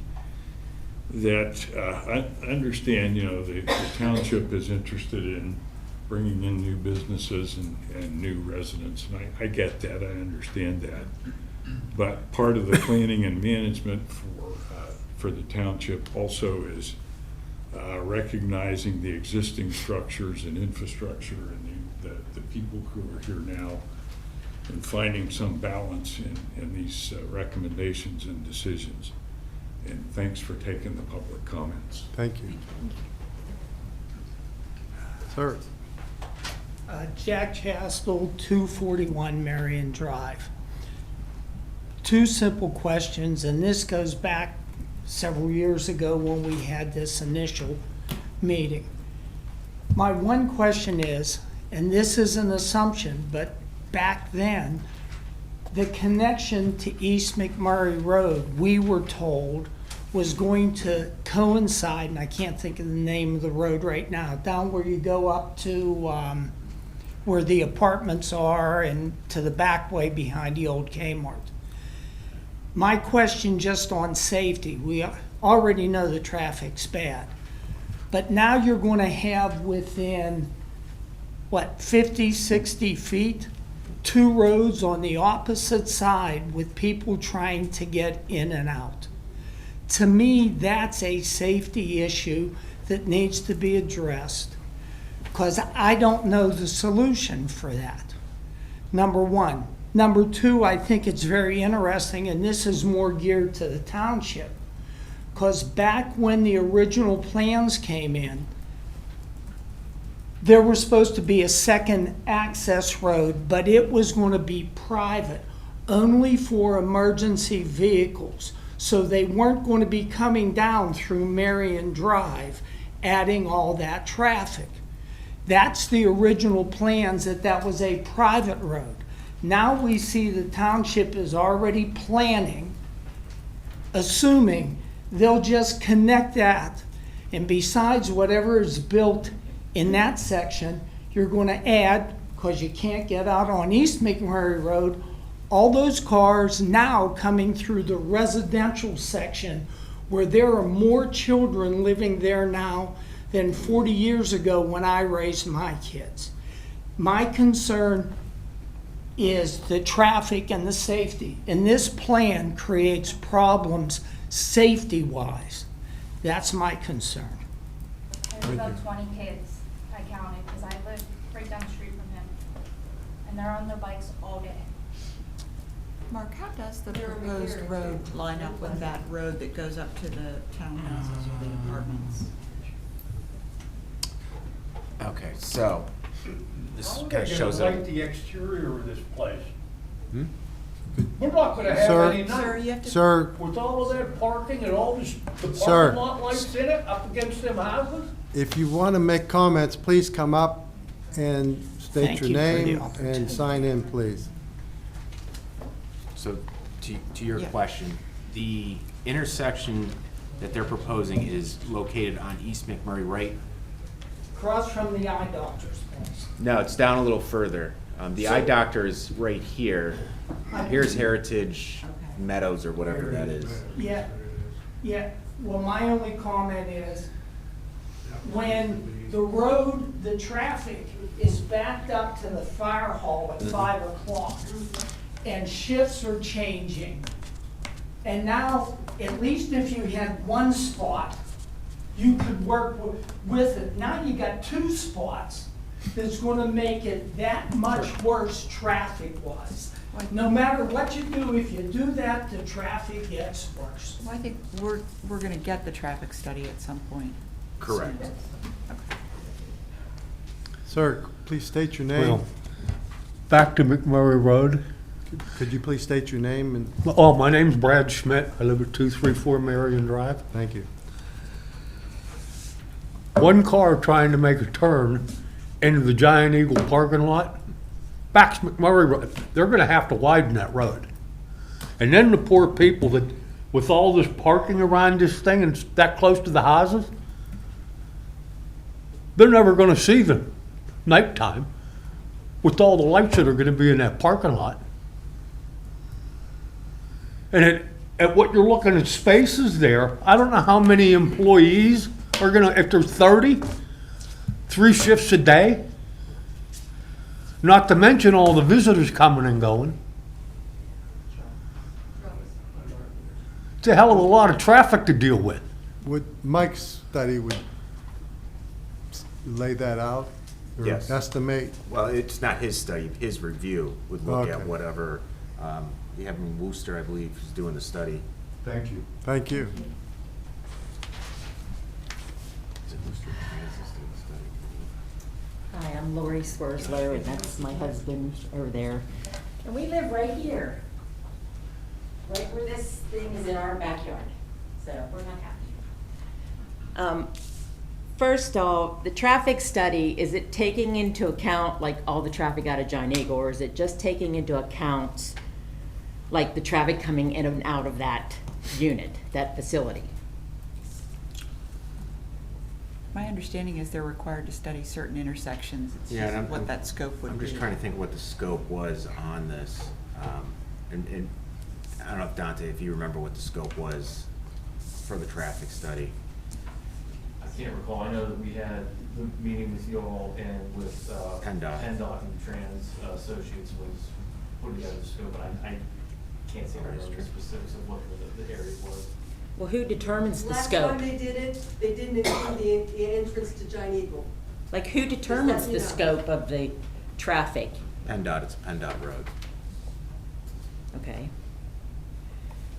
that I understand, the township is interested in bringing in new businesses and new residents, and I get that, I understand that. But part of the planning and management for the township also is recognizing the existing structures and infrastructure and the people who are here now, and finding some balance in these recommendations and decisions. And thanks for taking the public comments. Thank you. Sir. Jack Chastel, 241 Marion Drive. Two simple questions, and this goes back several years ago when we had this initial meeting. My one question is, and this is an assumption, but back then, the connection to East McMurray Road, we were told, was going to coincide, and I can't think of the name of the road right now, down where you go up to where the apartments are and to the back way behind the old Kmart. My question just on safety, we already know the traffic's bad, but now you're going to have within, 50, 60 feet, 2 roads on the opposite side with people trying to get in and out. To me, that's a safety issue that needs to be addressed, because I don't know the solution for that, number one. Number two, I think it's very interesting, and this is more geared to the township, because back when the original plans came in, there was supposed to be a second access road, but it was going to be private, only for emergency vehicles. So they weren't going to be coming down through Marion Drive, adding all that traffic. That's the original plans, that was a private road. Now we see the township is already planning, assuming they'll just connect that, and besides whatever is built in that section, you're gonna add, because you can't get out on East McMurray Road, all those cars now coming through the residential section where there are more children living there now than 40 years ago when I raised my kids. My concern is the traffic and the safety. And this plan creates problems safety-wise. That's my concern. There's about 20 kids, I counted, because I live right down the street from him. And they're on their bikes all day. Mark, how does the proposed road line up with that road that goes up to the townhouses or the apartments? Okay, so this How are kind of they shows gonna it. light the exterior of this place? Hmm? We're not gonna have Sir, any Sir, night. you have to. Sir, With all of that parking and all this, the Sir. parking lot lights in it up against them houses? if you want to make comments, please come up and state Thank your you for the name opportunity. and sign in, please. So to your Yeah. question, the intersection that they're proposing is located on East McMurray, right? Across from the eye doctor's place. No, it's down a little further. The eye doctor is right here. Here's Heritage Meadows or whatever that is. Yeah, yeah. Well, my only comment is, when the road, the traffic is backed up to the fire hall at 5 o'clock, and shifts are changing, and now, at least if you had one spot, you could work with it. Now you got two spots, that's gonna make it that much worse traffic-wise. No matter what you do, if you do that, the traffic gets worse. Well, I think we're gonna get the traffic study at some point. Correct. soon. Okay. Sir, please state your name. Well, back to McMurray Road. Could you please state your name and, Oh, my name's Brad Schmidt. I live at 234 Marion Drive. thank you. One car trying to make a turn into the Giant Eagle parking lot, backs McMurray Road. They're gonna have to widen that road. And then the poor people that, with all this parking around this thing and that close to the houses, they're never gonna see the nighttime with all the lights that are gonna be in that parking lot. And at what you're looking at spaces there, I don't know how many employees are gonna, if there's 30, 3 shifts a day. Not to mention all the visitors coming and going. It's a hell of a lot of traffic to deal with. Would, Mike's study would lay that out? Or Yes. estimate? Well, it's not his study, his review would look at Okay. whatever, you have him in Worcester, I believe, who's doing the study. Thank you. Thank you. Is it Worcester Kansas doing the study? Hi, I'm Lori Swersler, and that's my husband over there. And we live right here, right where this thing is in our backyard, so we're not happy. First off, the traffic study, is it taking into account like all the traffic out of Giant Eagle, or is it just taking into account like the traffic coming in and out of that unit, that facility? My understanding is they're required to study certain intersections. It's Yeah, and just I'm- what that scope would be. I'm just trying to think what the scope was on this. And I don't know if Dante, if you remember what the scope was for the traffic study. I can't recall. I know that we had the meeting with you all and with PennDOT. PennDOT and Trans Associates was putting together the scope, but I can't say I remember the specifics of what the area was. Well, who determines the Last scope? time they did it, they didn't include the entrance to Giant Eagle. Like, who determines you the know. scope of the traffic? PennDOT, it's PennDOT Road. Okay.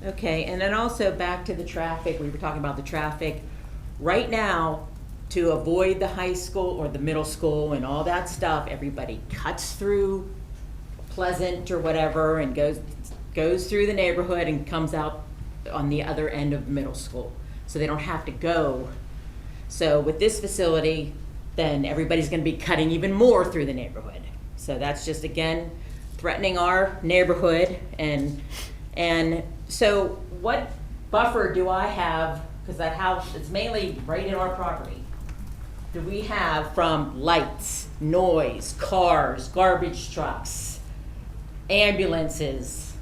Okay, and then also back to the traffic, we were talking about the traffic. Right now, to avoid the high school or the middle school and all that stuff, everybody cuts through Pleasant or whatever and goes through the neighborhood and comes out on the other end of middle school. So they don't have to go. So with this facility, then everybody's gonna be cutting even more through the neighborhood. So that's just, again, threatening our neighborhood, and so what buffer do I have, because that house is mainly right in our property, do we have from lights, noise, cars, garbage trucks, ambulances,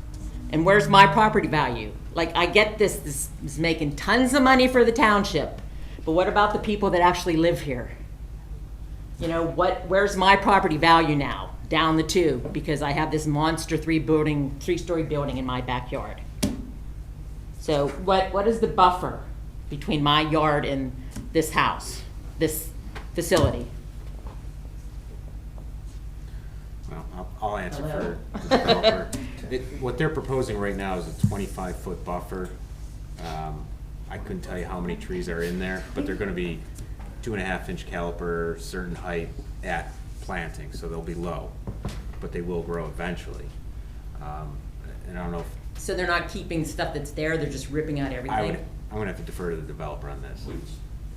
and where's my property value? Like, I get this is making tons of money for the township, but what about the people that actually live here? You know, where's my property value now? Down the tube, because I have this monster three-story building in my backyard. So what is the buffer between my yard and this house, this facility? Well, I'll answer for the developer. What they're proposing right now is a 25-foot buffer. I couldn't tell you how many trees are in there, but they're gonna be 2.5-inch caliper, certain height at planting, so they'll be low, but they will grow eventually. And I don't know if... So they're not keeping stuff that's there, they're just ripping out everything? I'm gonna have to defer to the developer on this.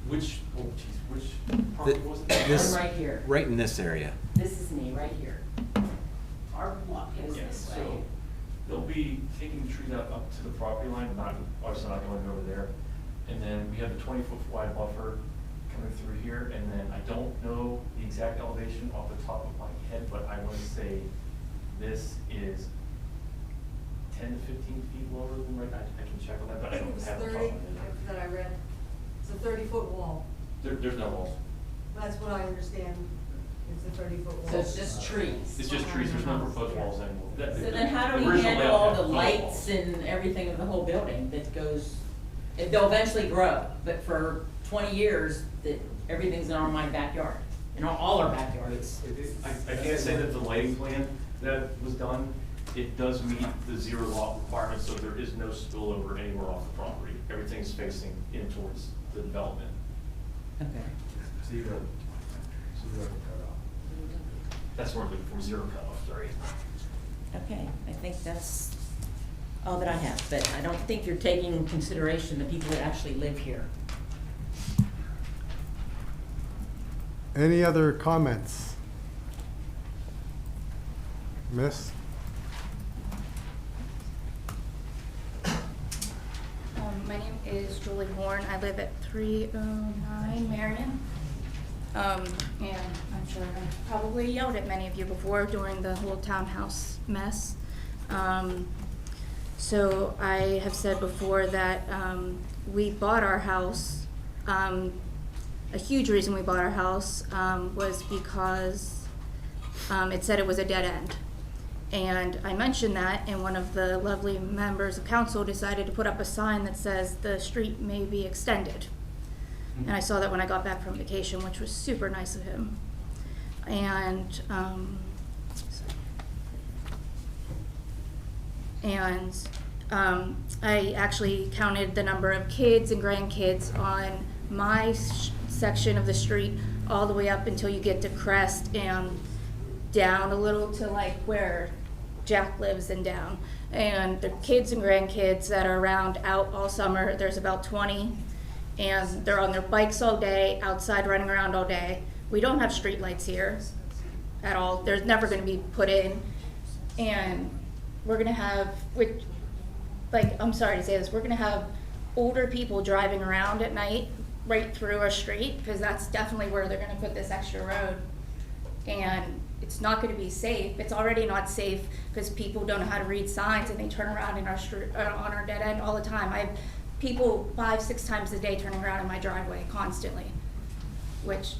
Which part was it? This, I'm right here. right in this area. This is me, right here. Our block goes Yeah, this way. so they'll be taking the trees up to the property line, not, obviously not going over there. And then we have the 20-foot wide buffer coming through here, and then I don't know the exact elevation off the top of my head, but I want to say this is 10 to 15 feet lower than right. I can check on that, but I don't It was have the top 30 of my head. that I read. It's a 30-foot wall. There's no walls. That's what I understand. It's a 30-foot wall. So it's just trees? It's just trees. There's no proposed walls anymore. So then how do we handle all the lights and everything of the whole building that goes, they'll eventually grow, but for 20 years, that everything's in my backyard, in all our backyards. I can't say that the lighting plan that was done, it does meet the zero lot requirements, so there is no spillover anywhere off the property. Everything's facing in towards the development. Okay. Zero cutoff. That's where from zero cutoff, sorry. Okay, I think that's all that I have, but I don't think you're taking into consideration the people that actually live here. Any other comments? Miss? My name is Julie Horn. I live at 309 Marion. And I'm sure I probably yelled at many of you before during the whole townhouse mess. So I have said before that we bought our house. A huge reason we bought our house was because it said it was a dead end. And I mentioned that, and one of the lovely members of council decided to put up a sign that says the street may be extended. And I saw that when I got back from vacation, which was super nice of him. And I actually counted the number of kids and grandkids on my section of the street all the way up until you get to Crest and down a little to like where Jack lives and down. And the kids and grandkids that are around out all summer, there's about 20. And they're on their bikes all day, outside running around all day. We don't have street lights here at all. There's never gonna be put in. And we're gonna have, I'm sorry to say this, we're gonna have older people driving around at night right through our street, because that's definitely where they're gonna put this extra road. And it's not gonna be safe. It's already not safe because people don't know how to read signs and they turn around in our street, on our dead end all the time. I have people 5-6 times a day turning around in my driveway constantly, which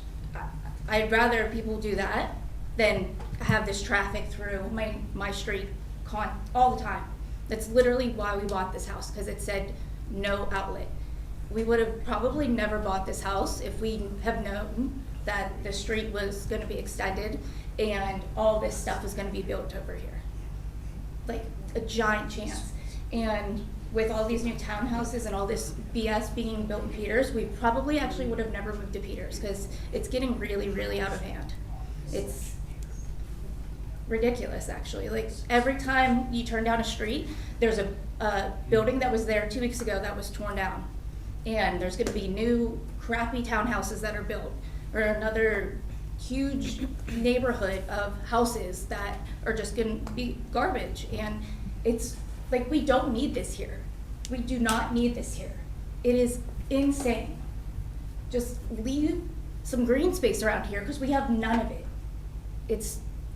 I'd rather people do that than have this traffic through my street all the time. That's literally why we bought this house, because it said no outlet. We would have probably never bought this house if we have known that the street was gonna be extended and all this stuff was gonna be built over here. Like a giant chance. And with all these new townhouses and all this BS being built in Peters, we probably actually would have never moved to Peters because it's getting really, really out of hand. It's ridiculous, actually. Like every time you turn down a street, there's a building that was there 2 weeks ago that was torn down. And there's gonna be new crappy townhouses that are built, or another huge neighborhood of houses that are just gonna be garbage. And it's like, we don't need this here. We do not need this here. It is insane. Just leave some green space around here, because we have none of it.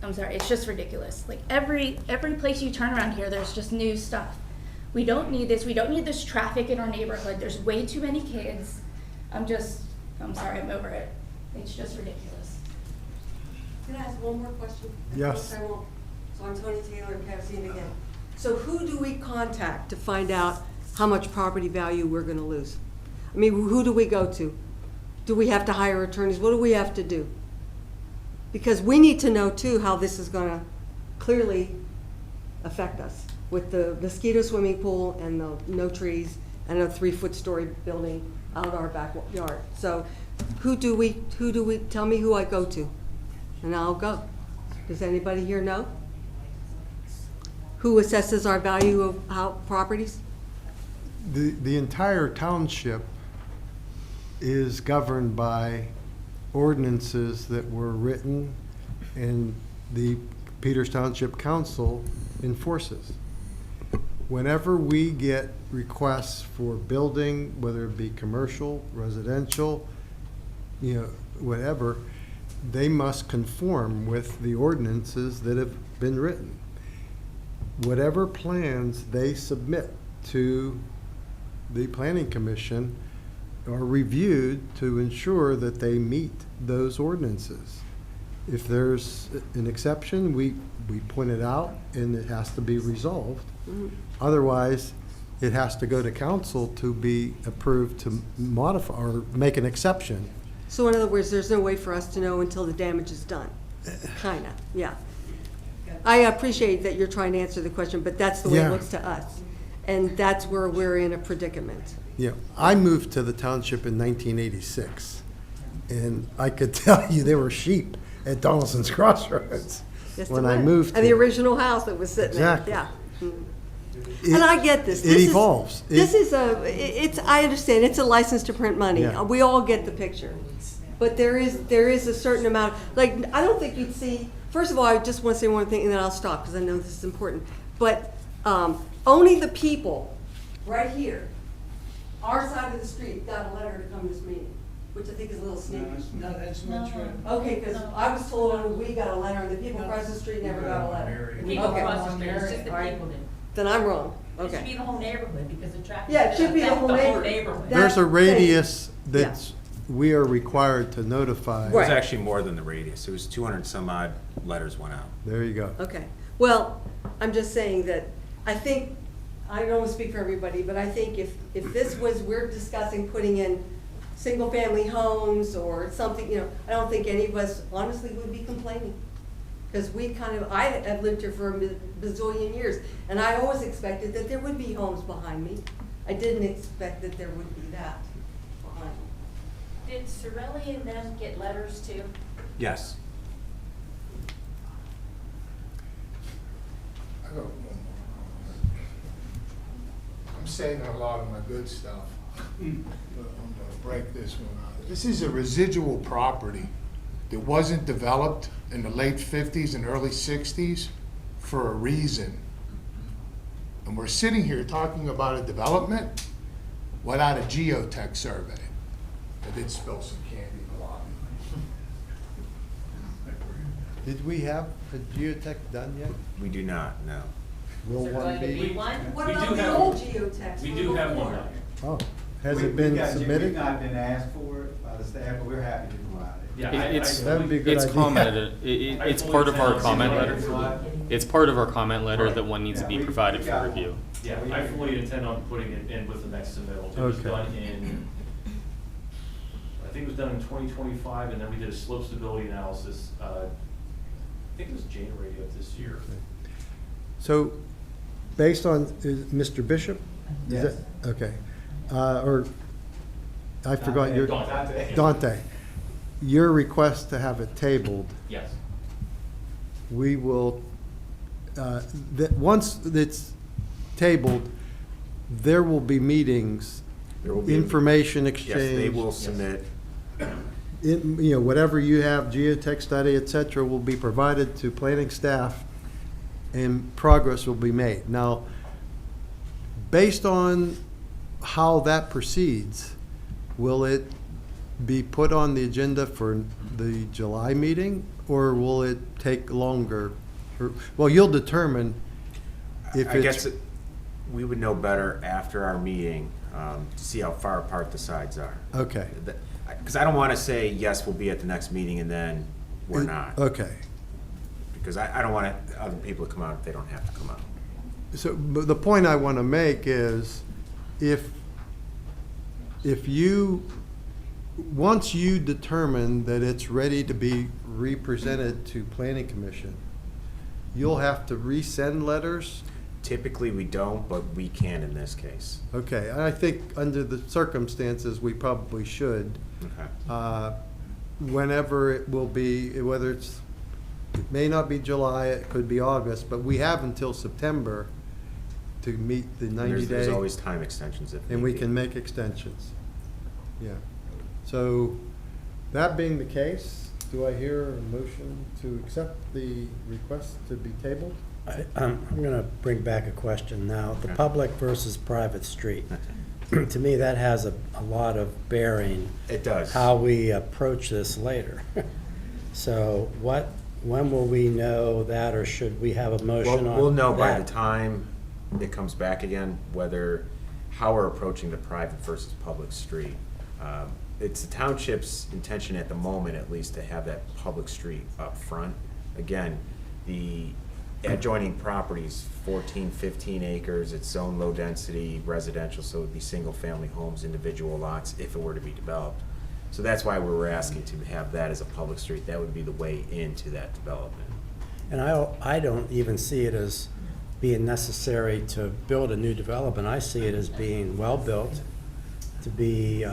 I'm sorry, it's just ridiculous. Like, every place you turn around here, there's just new stuff. We don't need this. We don't need this traffic in our neighborhood. There's way too many kids. I'm sorry, I'm over it. It's just ridiculous. Can I ask one more question? Yes. I won't. So I'm Tony Taylor, Cavasina again. So who do we contact to find out how much property value we're gonna lose? I mean, who do we go to? Do we have to hire attorneys? What do we have to do? Because we need to know too how this is gonna clearly affect us with the mosquito swimming pool and the no trees and a 3-foot story building out our backyard. So tell me who I go to and I'll go. Does anybody here know? Who assesses our value of how properties? The entire township is governed by ordinances that were written and the Peters Township Council enforces. Whenever we get requests for building, whether it be commercial, residential, whatever, they must conform with the ordinances that have been written. Whatever plans they submit to the Planning Commission are reviewed to ensure that they meet those ordinances. If there's an exception, we point it out and it has to be resolved. Mm-hmm. Otherwise, it has to go to council to be approved to modify or make an exception. So in other words, there's no way for us to know until the damage is done. Kinda, yeah. I appreciate that you're trying to answer the question, but that's the way Yeah. it looks to us. And that's where we're in a predicament. Yeah, I moved to the township in 1986, and I could tell you there were sheep at Donaldson's Crossroads Yes, when it I was. moved And the here. original house that was sitting there, Exactly. yeah. And I get this. It evolves. This is I understand, it's a license to print money. Yeah. We all get the picture. But there is a certain amount, like, I don't think you'd see, first of all, I just want to say one thing and then I'll stop because I know this is important. But only the people right here, our side of the street, got a letter to come to this meeting, which I think is a little sneaky. No, that's not true. Okay, because I was told we got a letter and the people across the street never got a letter. The people Okay. across the street, it's just the All right. people didn't. Then I'm wrong, It should be okay. the whole neighborhood because the traffic. Yeah, it should be the whole neighborhood. neighborhood. That- There's a radius Yeah. that's, we are required to notify. It was Right. actually more than the radius. It was 200 some odd letters went out. There you go. Okay, well, I'm just saying that I think, I don't want to speak for everybody, but I think if this was, we're discussing putting in single-family homes or something, I don't think any of us honestly would be complaining. Because I have lived here for a bazillion years, and I always expected that there would be homes behind me. I didn't expect that there would be that behind me. Did Sorelli and them get letters too? Yes. I got one more. I'm saying a lot of my good stuff, but I'm gonna break this one out. This is a residual property that wasn't developed in the late 50s and early 60s for a reason. And we're sitting here talking about a development without a geotech survey. I did spill some candy in the lobby. Did we have a geotech done yet? We do not, no. Will Is there one going to be be? one? What We about do the have- old geotechs? We from do have before? one down here. Oh, has it We've been got- submitted? We've not been asked for it by the staff, but we're happy to provide it. Yeah, It's, That'd be a good it's idea. commented, it's part of our comment letter. It's part of our comment letter that one needs to be Yeah, we provided got for one. review. Yeah, I fully intend on putting it in with the next submittal. It was Okay. done in, I think it was done in 2025, and then we did a slope stability analysis, I think it was January of this year. So, based on, Mr. Bishop? Is Yes. that- Okay. Or, I forgot your. Dante. Dante, your request to have it tabled, Yes. we will, once it's tabled, there will be meetings, There will be- information Yes, exchange. they will submit whatever you have, geotech study, et cetera, will be provided to planning staff and progress will be made. Now, based on how that proceeds, will it be put on the agenda for the July meeting, or will it take longer? Well, you'll determine if I guess it's, we would know better after our meeting to see how far apart the sides are. okay. Because I don't want to say, yes, we'll be at the next meeting, and then we're not. Okay. Because I don't want other people to come out if they don't have to come out. So, but the point I want to make is, if you, once you determine that it's ready to be represented to Planning Commission, you'll have to resend letters? Typically, we don't, but we can in this case. Okay, I think under the circumstances, we probably should. Okay. Whenever it will be, whether it may not be July, it could be August, but we have until September to meet the 90 day. There's always time extensions if And need we be. can make extensions. Yeah. So, that being the case, do I hear a motion to accept the request to be tabled? I'm going to bring back a question now. The Okay. public versus private street. To me, that has a lot of bearing. It does. How we approach this later. So when will we know that, or should we have a motion on We'll know by the that? time it comes back again, how we're approaching the private versus public street. It's the township's intention at the moment, at least, to have that public street up front. Again, the adjoining properties, 14, 15 acres, it's zone low density residential, so it would be single family homes, individual lots, if it were to be developed. So that's why we were asking to have that as a public street. That would be the way into that development. And I don't even see it as being necessary to build a new development. I see it as being well-built, to be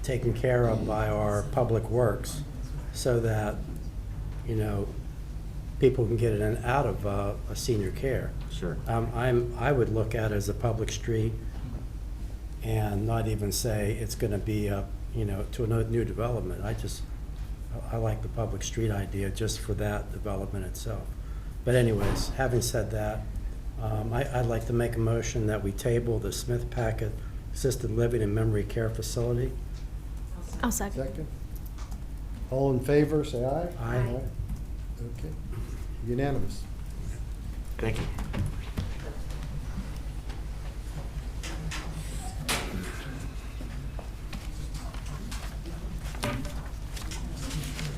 taken care of by our public works, so that, people can get in and out of a senior care. Sure. I would look at it as a public street and not even say it's gonna be to a new development. I like the public street idea just for that development itself. But anyways, having said that, I'd like to make a motion that we table the Smith Packett Assisted Living and Memory Care Facility. I'll second. Second. All in favor, say aye. Aye. Okay. Unanimous. Thank you.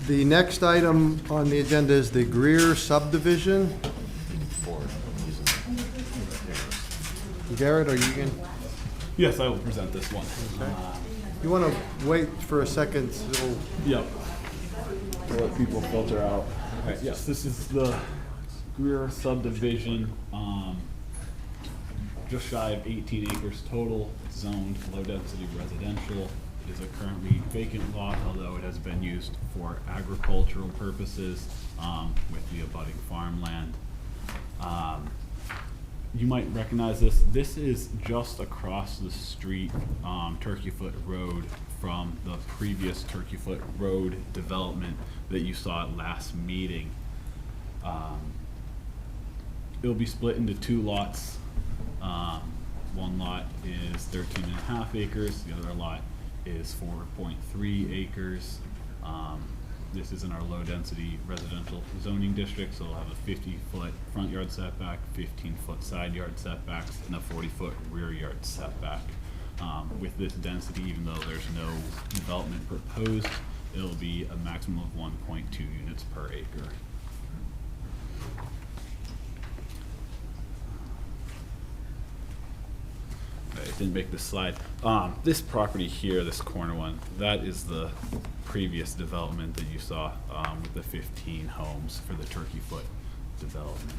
The next item on the agenda is the Greer Subdivision. Garrett, are you going? Yes, I will present this one. You want to wait for a second? So Yep. To let people filter out. Alright, yes, this is the Greer Subdivision, just shy of 18 acres total, zoned low-density residential. It is a currently vacant lot, although it has been used for agricultural purposes, with the abutting farmland. You might recognize this. This is just across the street, Turkey Foot Road, from the previous Turkey Foot Road development that you saw at last meeting. It'll be split into two lots. One lot is 13.5 acres. The other lot is 4.3 acres. This is in our low-density residential zoning district, so it'll have a 50-foot front yard setback, 15-foot side yard setbacks, and a 40-foot rear yard setback. With this density, even though there's no development proposed, it'll be a maximum of 1.2 units per acre. I didn't make this slide. This property here, this corner one, that is the previous development that you saw, with the 15 homes for the Turkey Foot development.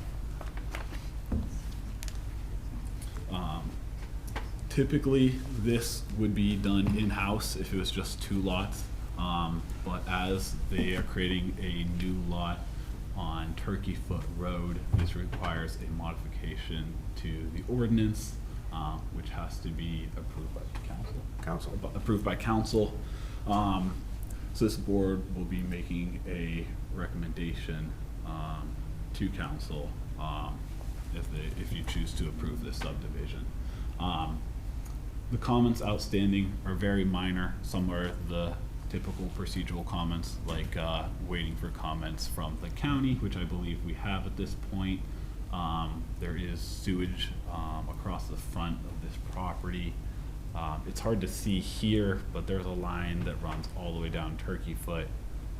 Typically, this would be done in-house if it was just two lots, but as they are creating a new lot on Turkey Foot Road, this requires a modification to the ordinance, which has to be approved by council. Approved by council. So this board will be making a recommendation to council if you choose to approve this subdivision. The comments outstanding are very minor. Some are the typical procedural comments, like waiting for comments from the county, which I believe we have at this point. There is sewage across the front of this property. It's hard to see here, but there's a line that runs all the way down Turkey Foot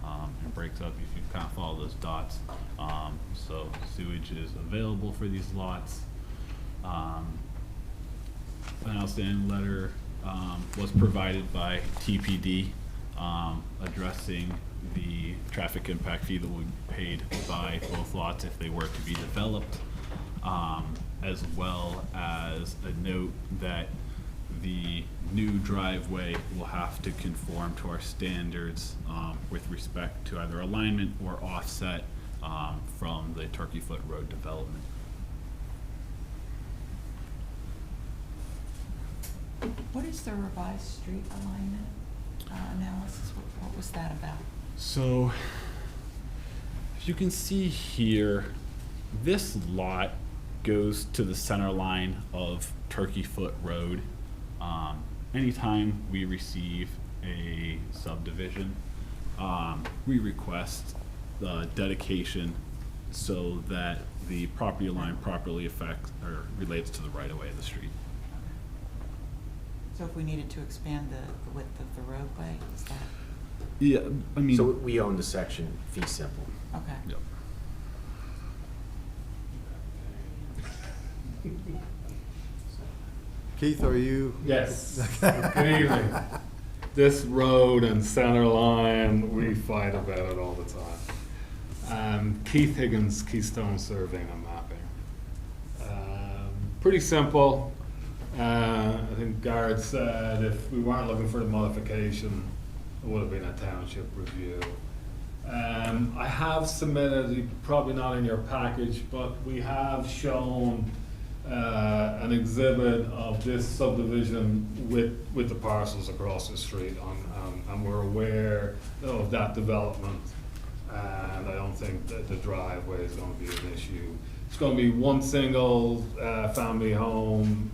and breaks up if you kind of follow those dots. So sewage is available for these lots. An outstanding letter was provided by TPD addressing the traffic impact fee that would be paid by both lots if they were to be developed, as well as a note that the new driveway will have to conform to our standards with respect to either alignment or offset from the Turkey Foot Road development. What is the revised street alignment analysis? What was that about? So, as you can see here, this lot goes to the center line of Turkey Foot Road. Anytime we receive a subdivision, we request the dedication so that the property line properly affects or relates to the right-of-way of the street. So if we needed to expand the width of the roadway, is that? Yeah, I mean. So we own the section fee simple. Okay. Yep. Keith, are you? Yes. Good evening. This road and center line, we fight about it all the time. Keith Higgins, Keystone Surveying and Mapping. Pretty simple. I think Garrett said if we weren't looking for the modification, it would have been a township review. I have submitted, probably not in your package, but we have shown an exhibit of this subdivision with the parcels across the street and we're aware of that development, and I don't think that the driveway is going to be an issue. It's going to be one single family home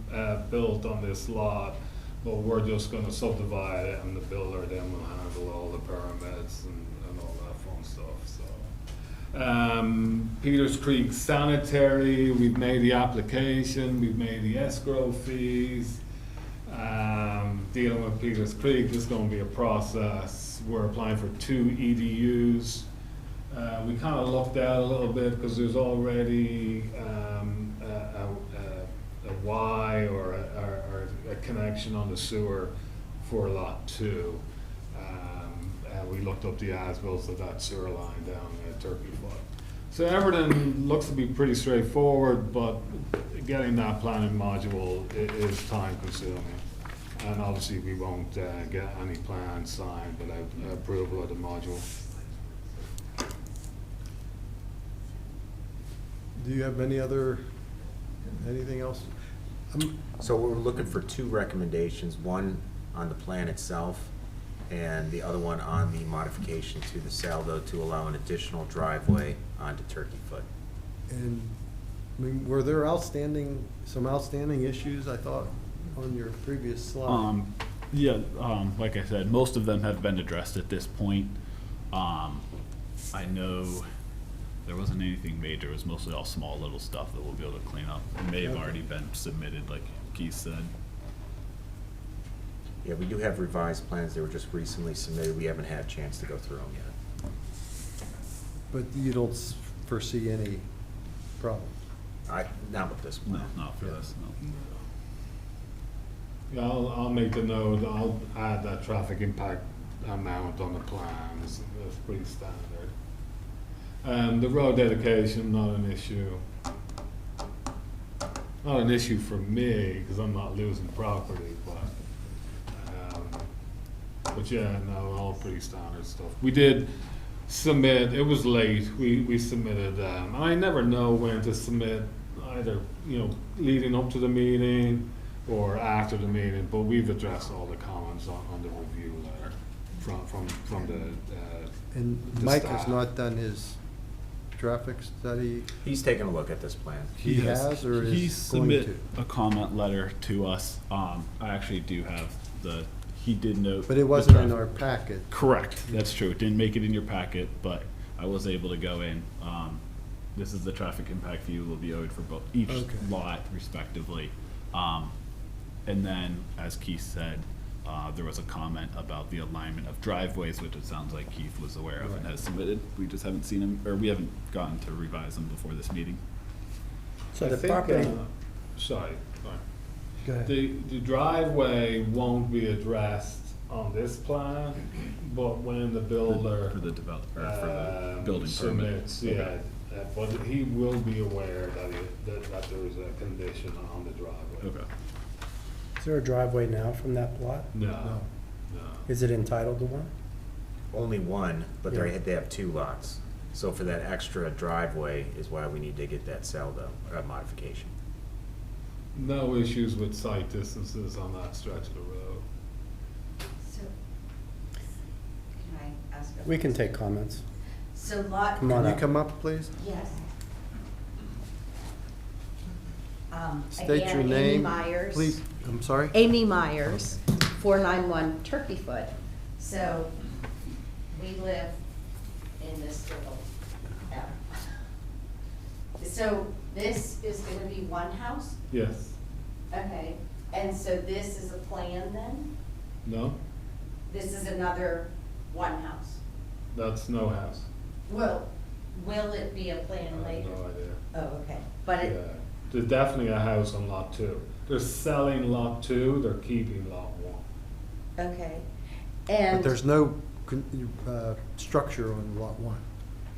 built on this lot, but we're just going to subdivide it, and the builder then will handle all the permits and all that fun stuff. So, Peters Creek Sanitary, we've made the application, we've made the escrow fees. Dealing with Peters Creek, this is going to be a process. We're applying for 2 EDUs. We kind of looked at a little bit because there's already a Y or a connection on the sewer for lot 2. And we looked up the as-bills of that sewer line down at Turkey Foot. So everything looks to be pretty straightforward, but getting that planning module is time consuming. And obviously we won't get any plans signed without approval of the module. Do you have anything else? So we're looking for 2 recommendations, one on the plan itself and the other one on the modification to the saldo to allow an additional driveway onto Turkey Foot. And, I mean, were there some outstanding issues, I thought, on your previous slide? Yeah, like I said, most of them have been addressed at this point. I know there wasn't anything major. It was mostly all small little stuff that we'll be able to clean up. It may have already been submitted, like Keith said. Yeah, we do have revised plans. They were just recently submitted. We haven't had a chance to go through them yet. But you don't foresee any problem? Not with this No, plan. not for this, no. Yeah, I'll make the note, I'll add that traffic impact amount on the plans. That's pretty standard. The road dedication, not an issue. Not an issue for me, because I'm not losing property, but yeah, no, all pretty standard stuff. We did submit, it was late, we submitted, and I never know when to submit, either, leading up to the meeting or after the meeting, but we've addressed all the comments on the review letter. from the. And the Mike staff. has not done his traffic study. He's taken a look at this plan. He has or He is going submit to? a comment letter to us. I actually do have he did note. But it the wasn't in traffic- our packet. Correct, that's true. It didn't make it in your packet, but I was able to go in. This is the traffic impact fee will be owed for both, each Okay. lot respectively. And then, as Keith said, there was a comment about the alignment of driveways, which it sounds like Keith was aware of and has submitted. We just haven't seen him, or we haven't gotten to revise them before this meeting. So I the think, property, sorry. go ahead. The driveway won't be addressed on this plan, but when the builder. For the developer, for the building permit. Submits, yeah, but he will be aware that there is a condition on the driveway. Okay. Is there a driveway now from that plot? No. Is it entitled to one? Only one, but Yeah. they have two lots. So for that extra driveway is why we need to get that modification. No issues with site distances on that stretch of the road. So, can I ask a We can question? take comments. So lot. Come on Can you up. come up, please? Yes. State Again, your Amy name. Myers. Please, I'm sorry? Amy Myers, 491 Turkey Foot. So we live in this little area. So this is gonna be one house? Yes. Okay, and so this is a plan then? No? This is another one house? That's no house. Will it be a plan I have later? no idea. Oh, okay, but Yeah, it, there's definitely a house on lot 2. They're selling lot 2, they're keeping lot 1. okay. But And, there's no structure on lot 1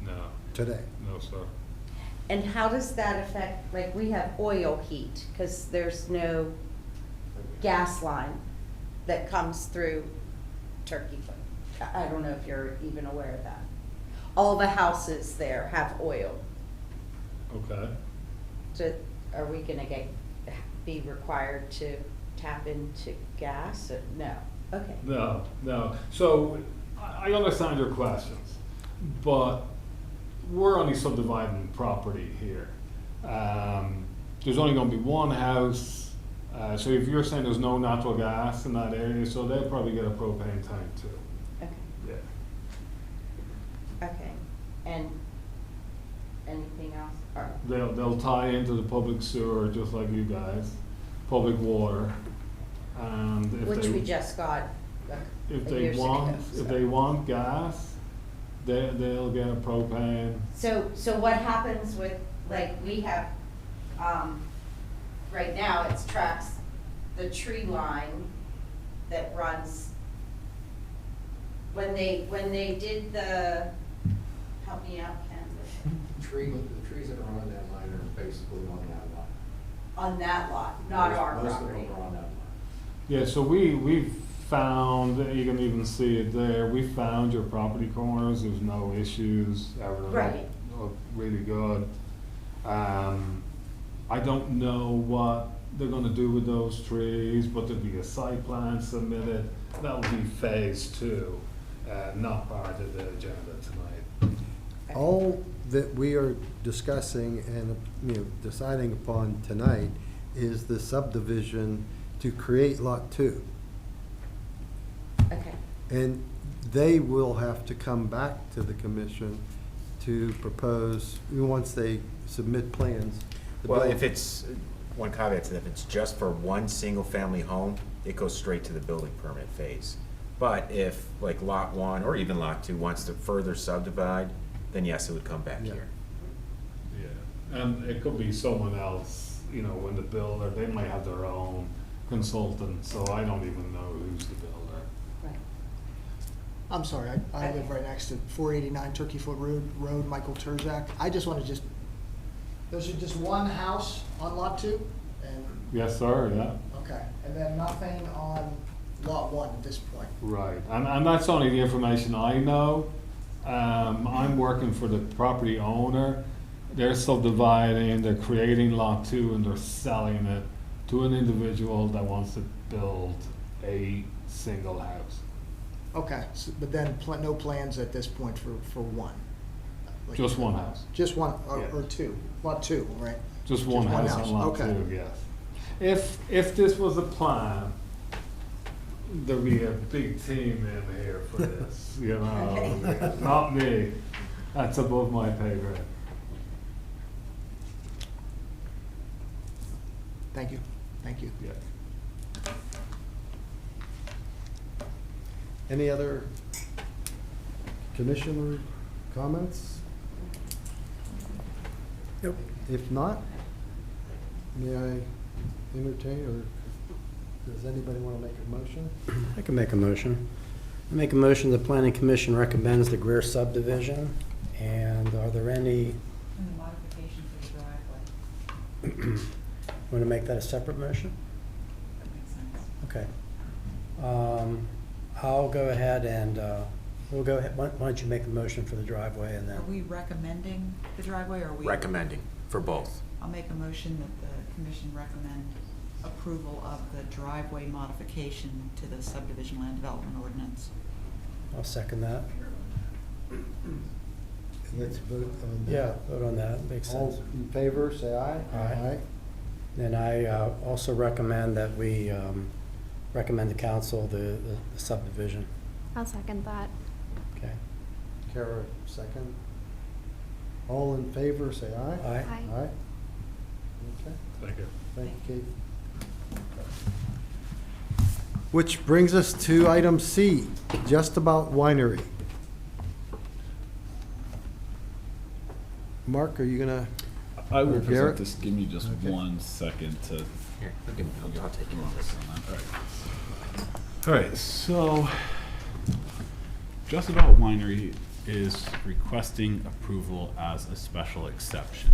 No, today. no, sir. and how does that affect, like, we have oil heat, because there's no gas line that comes through Turkey Foot. I don't know if you're even aware of that. All the houses there have oil. Okay. So are we gonna be required to tap into gas? No, okay. No, no. So I understand your questions, but we're only subdividing property here. There's only gonna be one house. So if you're saying there's no natural gas in that area, so they'll probably get a propane tank too. Okay, Yeah. okay. And anything else? Or- They'll tie into the public sewer just like you guys, public water. And if Which they, we just got if a they years want, ago, if so. they want gas, they'll get a propane. So what happens with, like, we have, right now, it's tracks the tree line that runs, when they did the, help me out, Ken, The trees that are on that line are basically on that lot. on that lot, not our Most of property. them are on that lot. Yeah, so we've found, you can even see it there, we found your property corners, there's no issues, everything Right. looked really good. I don't know what they're gonna do with those trees, but there'll be a site plan submitted, that'll be phase 2, not part of the agenda tonight. All that we are discussing and, deciding upon tonight is the subdivision to create lot 2. Okay, And they will have to come back to the commission to propose, once they submit plans. the Well, bill- if it's, one caveat to that, if it's just for one single-family home, it goes straight to the building permit phase. But if, like, lot 1 or even lot 2 wants to further subdivide, then yes, it would come back Yeah. here. Yeah, and it could be someone else, when the builder, they might have their own consultant, so I don't even know who's the builder. right. I'm sorry, I live right next to 489 Turkey Foot Road, Michael Turzak. I just want to there's just one house on lot 2? And, Yes, sir, yeah. okay, and then nothing on lot 1 at this point? Right, and that's only the information I know. I'm working for the property owner. They're subdividing, they're creating lot 2, and they're selling it to an individual that wants to build a single house. Okay, but then no plans at this point for one? Like- Just one house. Just one, Yeah. or two, lot two, right? Just one house on lot okay. two, yes. If this was a plan, there'd be a big team in here for this, you know, not me. That's above my pay grade. Thank you, thank you. Yeah. Any other commissioner comments? Nope. If not, may I entertain, or does anybody want to make a motion? I can make a motion. I make a motion, the planning commission recommends the Greer subdivision. And are there any? And the modification for the driveway. Want to make that a separate motion? That makes sense. Okay. I'll go ahead and, we'll go ahead, why don't you make the motion for the driveway and then? Are we recommending the driveway, or are we? Recommending for both. I'll make a motion that the commission recommend approval of the driveway modification to the subdivision land development ordinance. I'll second that. Let's vote on that. Yeah, vote on that, makes sense. All in favor, say aye. Aye. And I also recommend that we recommend to council the subdivision. I'll second that. Okay. Kara, second. All in favor, say aye. Aye. Aye. Aye. Okay, Thank you. thank you, Kate. Which brings us to item C, Justabout Winery. Mark, are you gonna? I will or Garrett? present this. Give me just Okay. 1 second to. Here, I'll take it. All right. All right, so Justabout Winery is requesting approval as a special exception.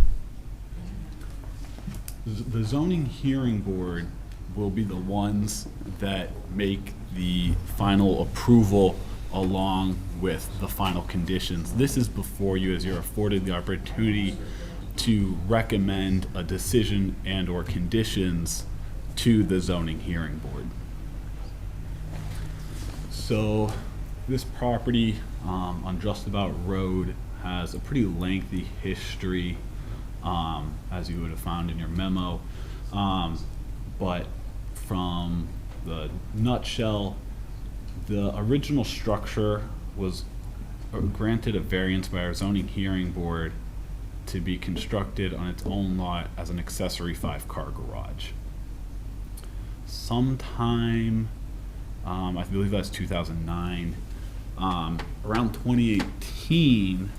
The zoning hearing board will be the ones that make the final approval along with the final conditions. This is before you, as you're afforded the opportunity to recommend a decision and or conditions to the zoning hearing board. So this property on Justabout Road has a pretty lengthy history, as you would have found in your memo. But from the nutshell, the original structure was granted a variance by our zoning hearing board to be constructed on its own lot as an accessory 5-car garage. Sometime, I believe that's 2009, around 2018,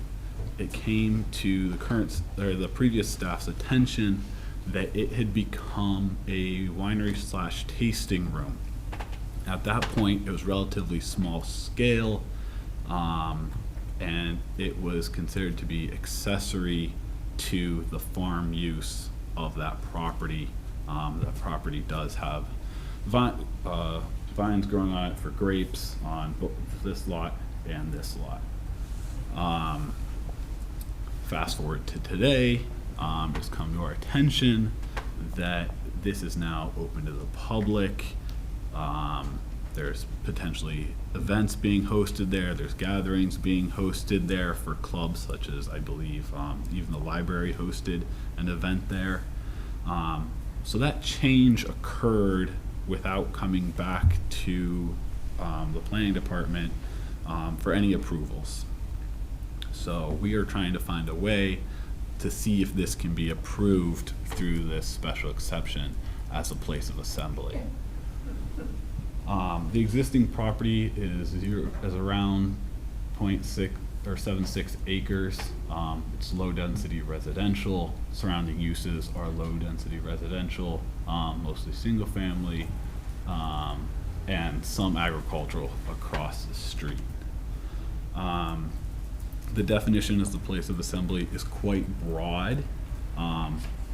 it came to the previous staff's attention that it had become a winery / tasting room. At that point, it was relatively small scale, and it was considered to be accessory to the farm use of that property. That property does have vines growing on it for grapes on both this lot and this lot. Fast forward to today, it's come to our attention that this is now open to the public. There's potentially events being hosted there. There's gatherings being hosted there for clubs such as, I believe, even the library hosted an event there. So that change occurred without coming back to the planning department for any approvals. So we are trying to find a way to see if this can be approved through this special exception as a place of assembly. The existing property is around 0.6 or 0.76 acres. It's low density residential. Surrounding uses are low density residential, mostly single family, and some agricultural across the street. The definition as the place of assembly is quite broad.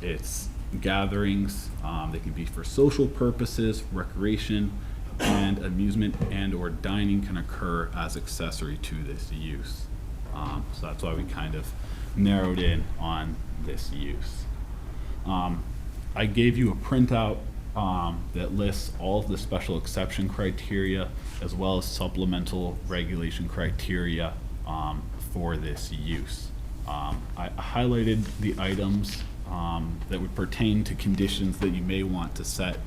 It's gatherings, they can be for social purposes, recreation, and amusement and or dining can occur as accessory to this use. So that's why we kind of narrowed in on this use. I gave you a printout that lists all of the special exception criteria as well as supplemental regulation criteria for this use. I highlighted the items that would pertain to conditions that you may want to set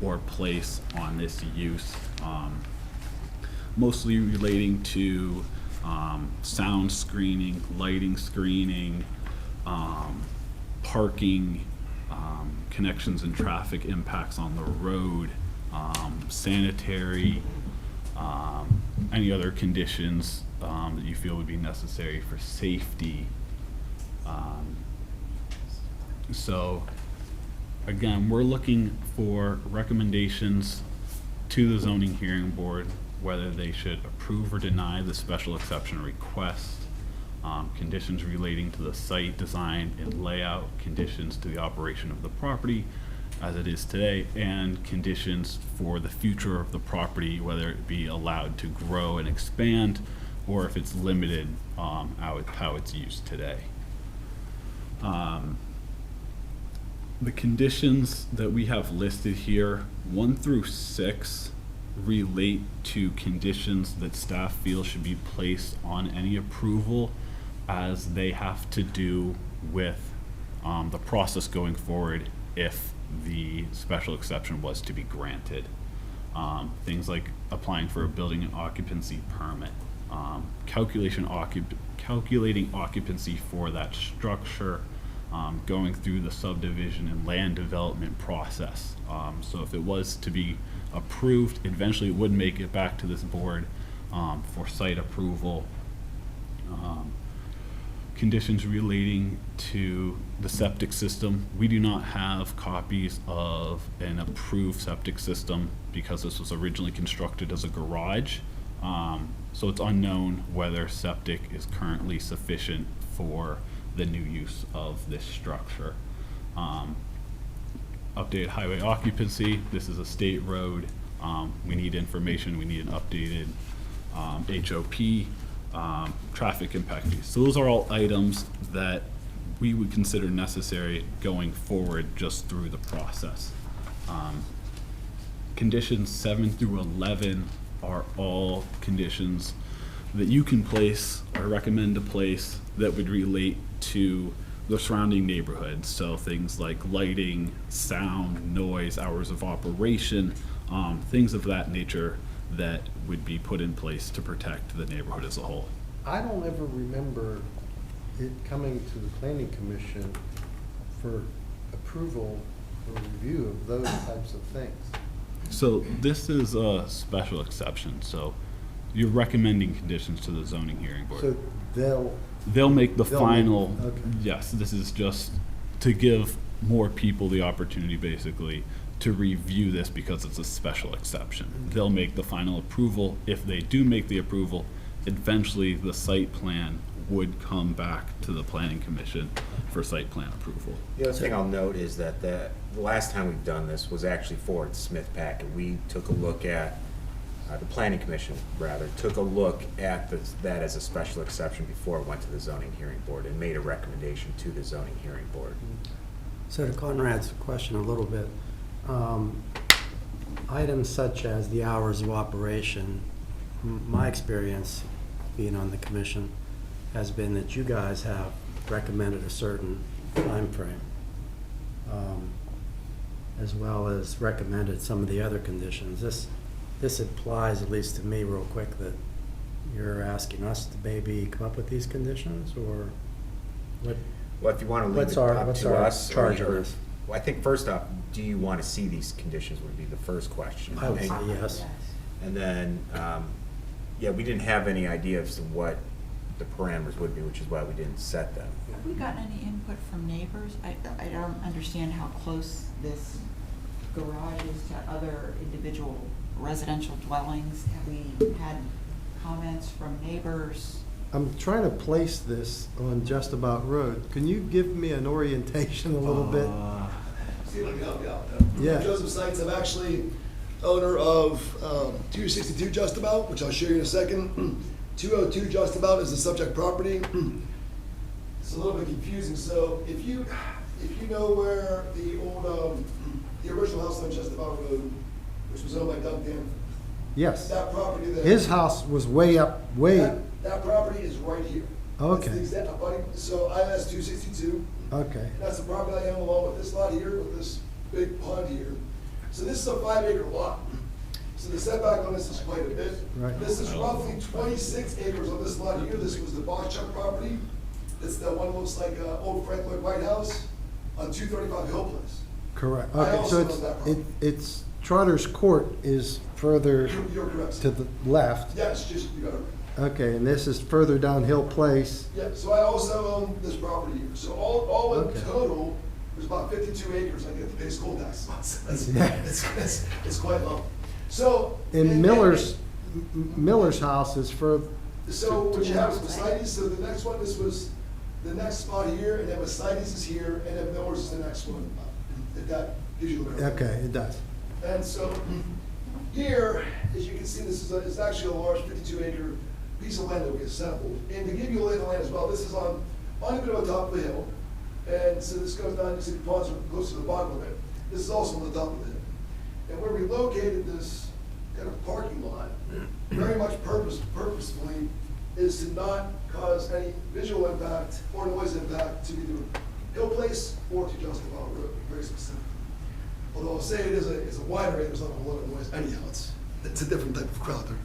or place on this use, mostly relating to sound screening, lighting screening, parking, connections and traffic impacts on the road, sanitary, any other conditions that you feel would be necessary for safety. So again, we're looking for recommendations to the zoning hearing board, whether they should approve or deny the special exception request, conditions relating to the site design and layout, conditions to the operation of the property as it is today, and conditions for the future of the property, whether it be allowed to grow and expand, or if it's limited how it's used today. The conditions that we have listed here, 1 through 6, relate to conditions that staff feels should be placed on any approval, as they have to do with the process going forward if the special exception was to be granted. Things like applying for a building and occupancy permit, calculating occupancy for that structure, going through the subdivision and land development process. So if it was to be approved, eventually it would make it back to this board for site approval. Conditions relating to the septic system. We do not have copies of an approved septic system because this was originally constructed as a garage. So it's unknown whether septic is currently sufficient for the new use of this structure. Updated highway occupancy. This is a state road. We need information. We need an updated HOP. Traffic impact fees. So those are all items that we would consider necessary going forward just through the process. Conditions 7 through 11 are all conditions that you can place or recommend to place that would relate to the surrounding neighborhood. So things like lighting, sound, noise, hours of operation, things of that nature that would be put in place to protect the neighborhood as a whole. I don't ever remember it coming to the planning commission for approval or review of those types of things. So this is a special exception. So you're recommending conditions to the zoning hearing board. So they'll make the final, okay. Yes, this is just to give more people the opportunity basically to review this because it's a special exception. They'll make the final approval. If they do make the approval, eventually the site plan would come back to the planning commission for site plan approval. The other thing I'll note is that the last time we've done this was actually for Smith Packett. We took a look at, the planning commission rather, took a look at that as a special exception before it went to the zoning hearing board and made a recommendation to the zoning hearing board. So to Conrad's question a little bit, items such as the hours of operation, my experience being on the commission has been that you guys have recommended a certain time frame, as well as recommended some of the other conditions. This implies, at least to me real quick, that you're asking us to maybe come up with these conditions, or what? Well, if you want to leave What's it our- up what's to our us, charge or, on this? well, I think first off, do you want to see these conditions would be the first question. I would say yes. And then, yeah, we didn't have any idea as to what the parameters would be, which is why we didn't set them. Have we gotten any input from neighbors? I don't understand how close this garage is to other individual residential dwellings. Have we had comments from neighbors? I'm trying to place this on Justabout Road. Can you give me an orientation a little bit? See if I can help you out. Yeah. Joseph Sykes, I'm actually owner of 262 Justabout, which I'll show you in a second. 202 Justabout is the subject property. It's a little bit confusing. So if you know where the old the original house on Justabout Road, which was owned by Doug Danforth. Yes. That property there. His house was way up, way, That property is right here. Okay. That's the exact abutting, so ILS 262. okay. And that's the property I own along with this lot here, with this big pond here. So this is a 5-acre lot. So the setback on this is quite a bit. Right. This is roughly 26 acres on this lot here. This was the box truck property. It's the one that looks like an old Frank Lloyd White House on 235 Hill Place. Correct. I Okay, also so own that property. it's Trotter's Court is further You're correct. to the left. Yes, just, you got it right. Okay, and this is further down Hill Place. Yeah, so I also own this property here. So all in Okay. total, there's about 52 acres I get to pay school taxes on. So that's- Yeah. It's quite low. So. And Miller's house is further, So what you have is Mercedes, so the next one, this was the next spot here, and then Mercedes is here, and then Miller's is the next one. If that gives you a little bit. okay, it does. And so here, as you can see, this is it's actually a large 52-acre piece of land that we assembled. And to give you a lay of the land as well, this is on a bit of a top of the hill. And so this goes down, you see the ponds are close to the bottom of it. This is also on the top of the hill. And where we located this kind of parking lot, very much purposefully, is to not cause any visual impact or noise impact to either Hill Place or to Justabout Road, very specific. Although I'll say it's a winery, there's not a whole lot of noise anyhow, it's a different type of crowd, they're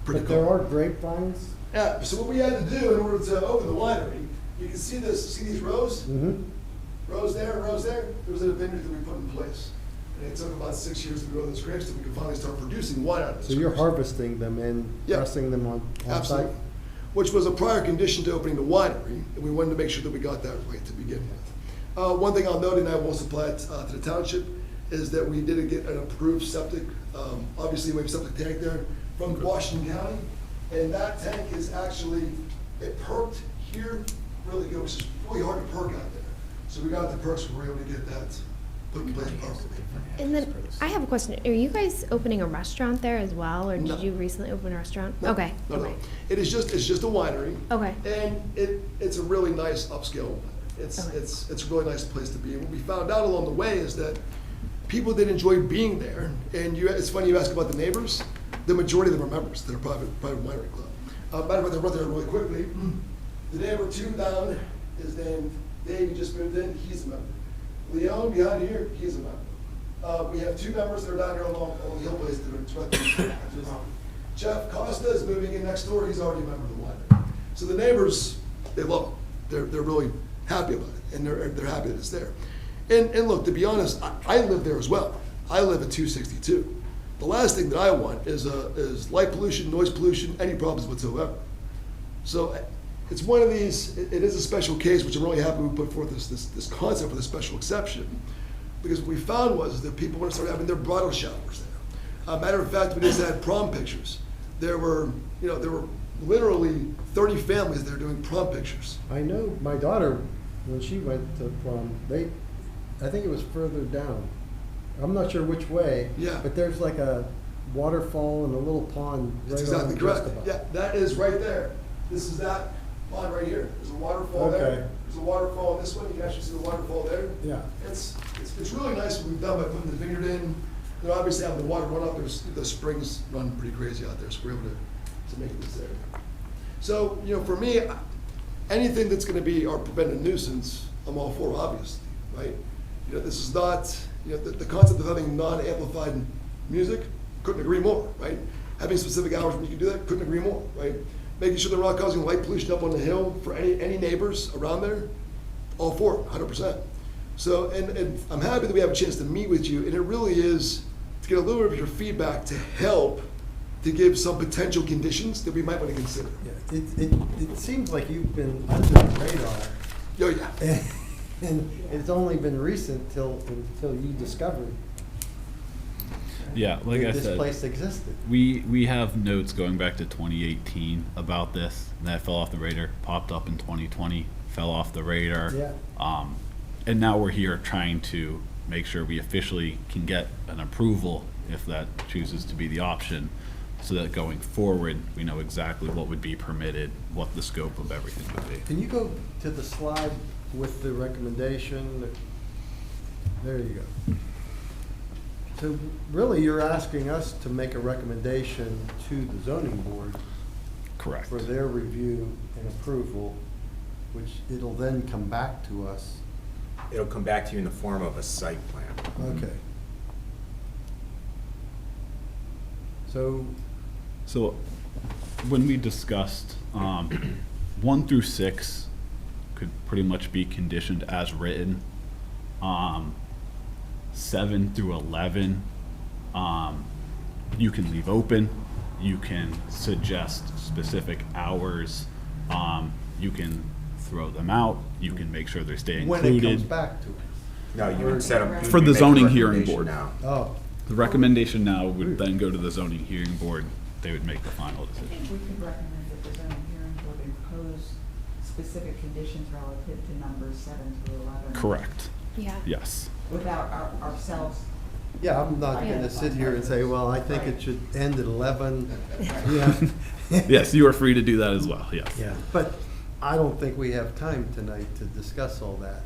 pretty But cool. there are grapevines? Yeah, so what we had to do in order to open the winery, you can see these rows? Mm-hmm. Rows there, there was a vineyard that we put in place. And it took about 6 years to grow those grapes till we could finally start producing wine out of those So you're grapes. harvesting them and Yeah. pressing them on site? Absolutely. Which was a prior condition to opening the winery, and we wanted to make sure that we got that right to begin with. One thing I'll note, and I will supply it to the township, is that we did get an approved septic, obviously we have a septic tank there from Washington County, and that tank is actually, it perked here really good, which is really hard to perk out there. So we got the perks, we were able to get that put in place properly. And then I have a question. Are you guys opening a restaurant there as well, or No. did you recently open a restaurant? No, Okay. No, okay. no. It's just a winery. Okay. And it's a really nice upscale. It's a really nice place to be. And what we found out along the way is that people did enjoy being there. And it's funny you ask about the neighbors. The majority of them are members. They're a private winery club. Matter of fact, I wrote there really quickly. The neighbor 2 down is named Dave. He just moved in. He's a member. Leon behind here, he's a member. We have 2 members that are down here along the Hill Place that are directly. Jeff Costa is moving in next door. He's already a member of the winery. So the neighbors, they love it. They're really happy about it, and they're happy that it's there. And look, to be honest, I live there as well. I live at 262. The last thing that I want is light pollution, noise pollution, any problems whatsoever. So it's one of these. It is a special case, which I'm really happy we put forth this concept for the special exception, because what we found was that people want to start having their bridal showers there. Matter of fact, we just had prom pictures. There were literally 30 families there doing prom pictures. I know my daughter, when she went to prom, I think it was further down. I'm not sure which way. Yeah. But there's like a waterfall and a little pond right That's exactly on correct. Justabout. Yeah, that is right there. This is that pond right here. There's a waterfall there. Okay. There's a waterfall in this one. You can actually see the waterfall there. Yeah. It's really nice what we've done by putting the vineyard in. You know, obviously having the water run up, the springs run pretty crazy out there, so we're able to make this there. So, for me, anything that's gonna be our preventive nuisance, I'm all for, obviously, right? This is not, the concept of having non-amplified music, couldn't agree more, right? Having specific hours when you can do that, couldn't agree more, right? Making sure they're not causing light pollution up on the hill for any neighbors around there, all for it, 100%. So, and I'm happy that we have a chance to meet with you, and it really is to get a little bit of your feedback to help to give some potential conditions that we might want to consider. Yeah, it seems like you've been under the radar. Oh, yeah. And it's only been recent until you discovered Yeah, like I that this said, place existed. we have notes going back to 2018 about this. And that fell off the radar, popped up in 2020, fell off the radar. Yeah. And now we're here trying to make sure we officially can get an approval, if that chooses to be the option, so that going forward, we know exactly what would be permitted, what the scope of everything would be. Can you go to the slide with the recommendation? There you go. So really, you're asking us to make a recommendation to the zoning board Correct. for their review and approval, which it'll then come back to us. It'll come back to you in the form of a site plan. Okay. So, So when we discussed 1 through 6 could pretty much be conditioned as written. 7 through 11, you can leave open. You can suggest specific hours. You can throw them out. You can make sure they stay when included. it comes back to us. No, you would set up. For the zoning hearing board. Now. Oh, The recommendation now would then go to the zoning hearing board. They would make the final I decision. think we could recommend that the zoning hearing board impose specific conditions relative to numbers 7 through 11. Correct. Yeah. Yes. Without ourselves. yeah, I'm not Yeah. gonna sit here and say, well, I think it should end at 11. Yeah. Yes, you are free to do that as well, yes. Yeah, but I don't think we have time tonight to discuss all that.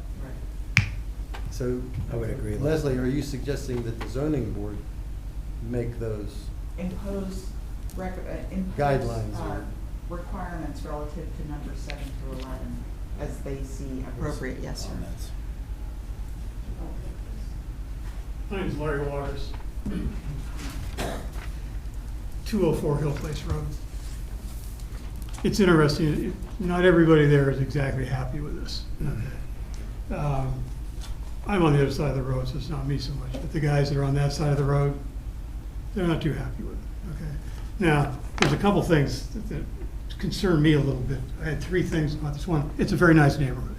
So, I would agree. Leslie, are you suggesting that the zoning board make those? Impose Guidelines or- requirements relative to numbers 7 through 11 as they see appropriate, yes, sir. My name's Larry Waters. 204 Hill Place Road. It's interesting, not everybody there is exactly happy with this. I'm on the other side of the road, so it's not me so much, but the guys that are on that side of the road, they're not too happy with it, okay? Now, there's a couple things that concern me a little bit. I had 3 things about this one. It's a very nice neighborhood.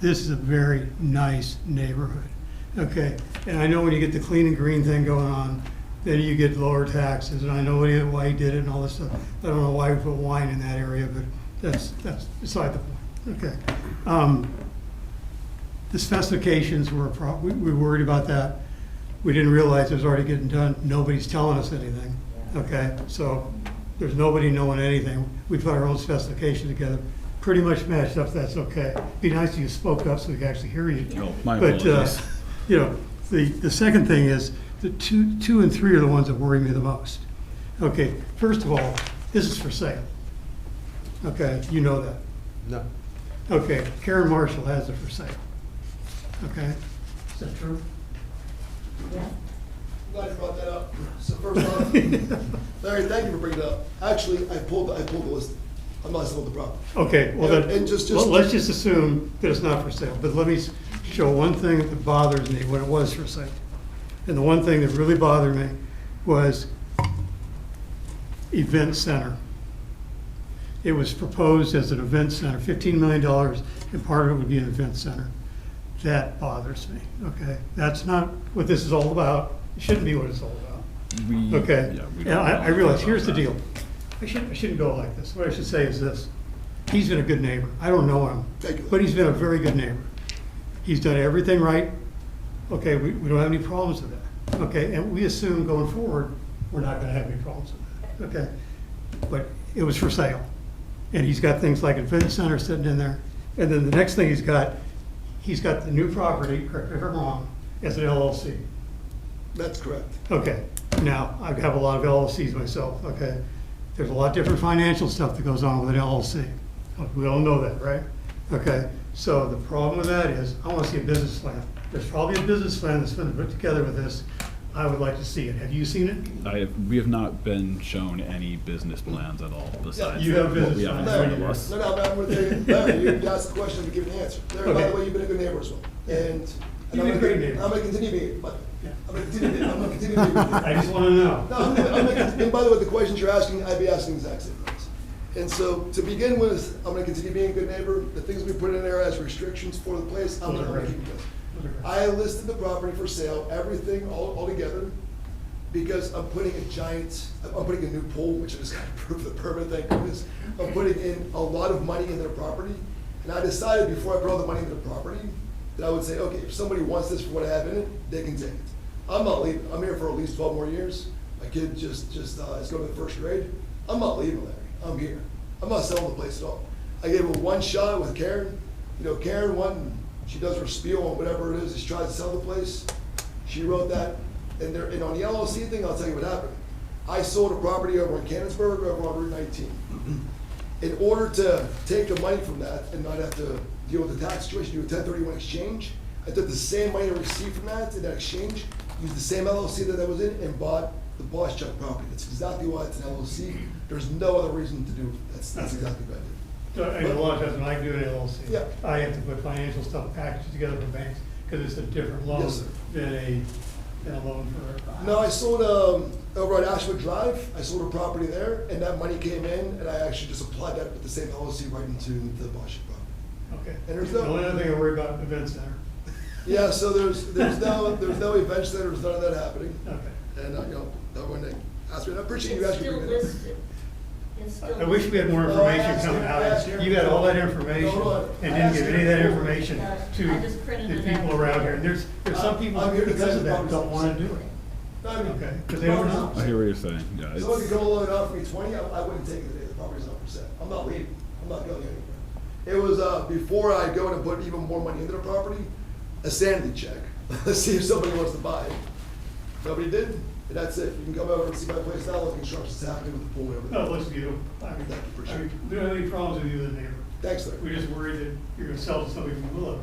This is a very nice neighborhood, okay? And I know when you get the clean and green thing going on, then you get lower taxes, and I know why he did it and all this stuff. I don't know why we put wine in that area, but that's beside the point, okay? The specifications were we were worried about that. We didn't realize it was already getting done. Nobody's telling us anything, okay? So there's nobody knowing anything. We put our own specification together, pretty much matched up, that's okay. Be nice if you spoke up so we could actually hear you. Oh, my But, apologies. you know, the second thing is, the two and 3 are the ones that worry me the most. Okay, first of all, this is for sale. Okay, you know that. No. Okay, Karen Marshall has it for sale. Okay, is that true? Yeah. Glad you brought that up. So first off, Larry, thank you for bringing it up. Actually, I pulled the list. I'm not selling the property. Okay, well Yeah, then, and just- let's just assume that it's not for sale, but let me show one thing that bothers me when it was for sale. And the one thing that really bothered me was event center. It was proposed as an event center, $15 million, and part of it would be an event center. That bothers me, okay? That's not what this is all about. It shouldn't be what it's all about. Okay? yeah, we And don't I know realize, about here's the that. deal. I shouldn't go like this. What I should say is this. He's been a good neighbor. I don't know him, but he's been a very good neighbor. He's done everything right. Okay, we don't have any problems with that. Okay, and we assume going forward, we're not gonna have any problems with that. Okay? But it was for sale. And he's got things like a event center sitting in there. And then the next thing he's got the new property, correct me if I'm wrong, as an LLC. That's correct. Okay, now, I have a lot of LLCs myself, okay? There's a lot different financial stuff that goes on with an LLC. We all know that, right? Okay, so the problem with that is, I wanna see a business plan. There's probably a business plan that's been put together with this. I would like to see it. Have you seen it? We have not been shown any business plans at all besides You have what we business have in plans. front of us. No, I'm going to tell you, Larry, you asked the question, to give an answer. Larry, by Okay. the way, you've been a good neighbor as well. And You've been a great neighbor. I'm going to continue being it, but I'm going to continue being it. I just wanna know. No, and by the way, the questions you're asking, I'd be asking the exact same things. And so, to begin with, I'm going to continue being a good neighbor. The things we put in there as restrictions for the place, I'm going to keep those. I listed the property for sale, everything all together, because I'm putting a new pool, which I just got approved the permit, thank goodness. I'm putting in a lot of money into the property, and I decided before I put all the money into the property, that I would say, okay, if somebody wants this for what I have in it, they can take it. I'm not leaving, I'm here for at least 12 more years. My kid just is going to the 1st grade. I'm not leaving, Larry, I'm here. I'm not selling the place at all. I gave her one shot with Karen. You know, Karen, she does her spiel on whatever it is, she tries to sell the place. She wrote that And on the LLC thing, I'll tell you what happened. I sold a property over in Canonsburg, over on Route 19. In order to take the money from that and not have to deal with the tax situation, do a 1031 exchange, I took the same money I received from that in that exchange, used the same LLC that I was in, and bought the Boss Chuck property. That's exactly why it's an LLC. There's no other reason to do it. That's exactly what I did. So, and a lot of times when I do an LLC, Yeah. I have to put financial stuff packaged together for banks, because it's a different loan Yes, sir. than a loan for a house. No, I sold over on Ashwood Drive. I sold a property there, and that money came in, and I actually just applied that with the same LLC right into the Boss Chuck property. Okay. And there's The no. only other thing I worry about is event center. Yeah, so there's no event center, there's none of that happening. Okay. And, no one asked me, and I appreciate you asking me. I wish we had more information coming out. You got all that information and didn't give any of that information to the people around here. And there's some people I'm here to because of tell that you don't want to do it. Okay, because they don't know. I hear what you're saying, yeah. Someone could go low enough for me 20, I wouldn't take it today, the property's not for sale. I'm not leaving, I'm not going anywhere. It was, before I go and put even more money into the property, a sanity check. Let's see if somebody wants to buy it. Nobody did, and that's it. You can come over and see my place now, the construction's happening with the pool and everything. No, it looks beautiful. I mean, Thank you, appreciate it. we don't have any problems with you as a neighbor. Thanks, sir. We're just worried that you're gonna sell to somebody from Willow.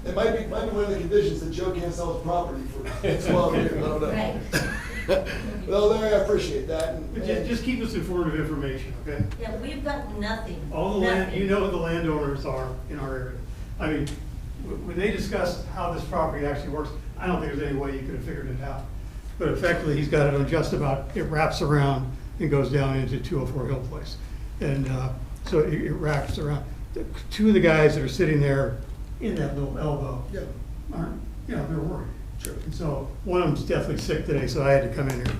It might be one of the conditions that Joe can't sell his property for 12 years, I don't know. Right. Well, Larry, I appreciate that. But just keep us informed of information, okay? Yeah, we've got nothing. All the land, Nothing. you know who the landowners are in our area. I mean, when they discussed how this property actually works, I don't think there's any way you could have figured it out. But effectively, he's got it on Justabout, it wraps around and goes down into 204 Hill Place. And so it wraps around. Two of the guys that are sitting there in that little elbow Yeah, aren't, they're worried. sure. And so one of them's definitely sick today, so I had to come in here.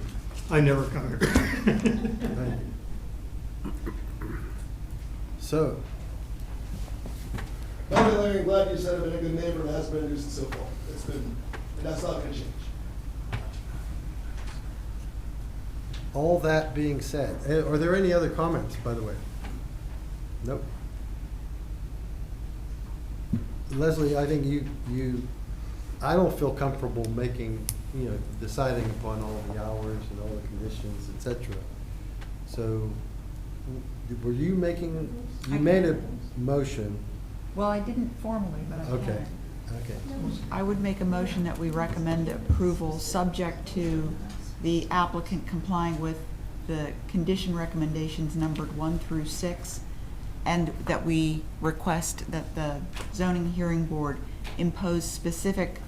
I never come here. So, Anyway, Larry, I'm glad you said I've been a good neighbor and it has been a nuisance so far. It's been, and that's not gonna change. all that being said, are there any other comments, by the way? Nope. Leslie, I think I don't feel comfortable making, deciding upon all the hours and all the conditions, et cetera. So, were you making, you made a motion? Well, I didn't formally, but I can. Okay, okay. I would make a motion that we recommend approval, subject to the applicant complying with the condition recommendations numbered 1 through 6, and that we request that the zoning hearing board impose specific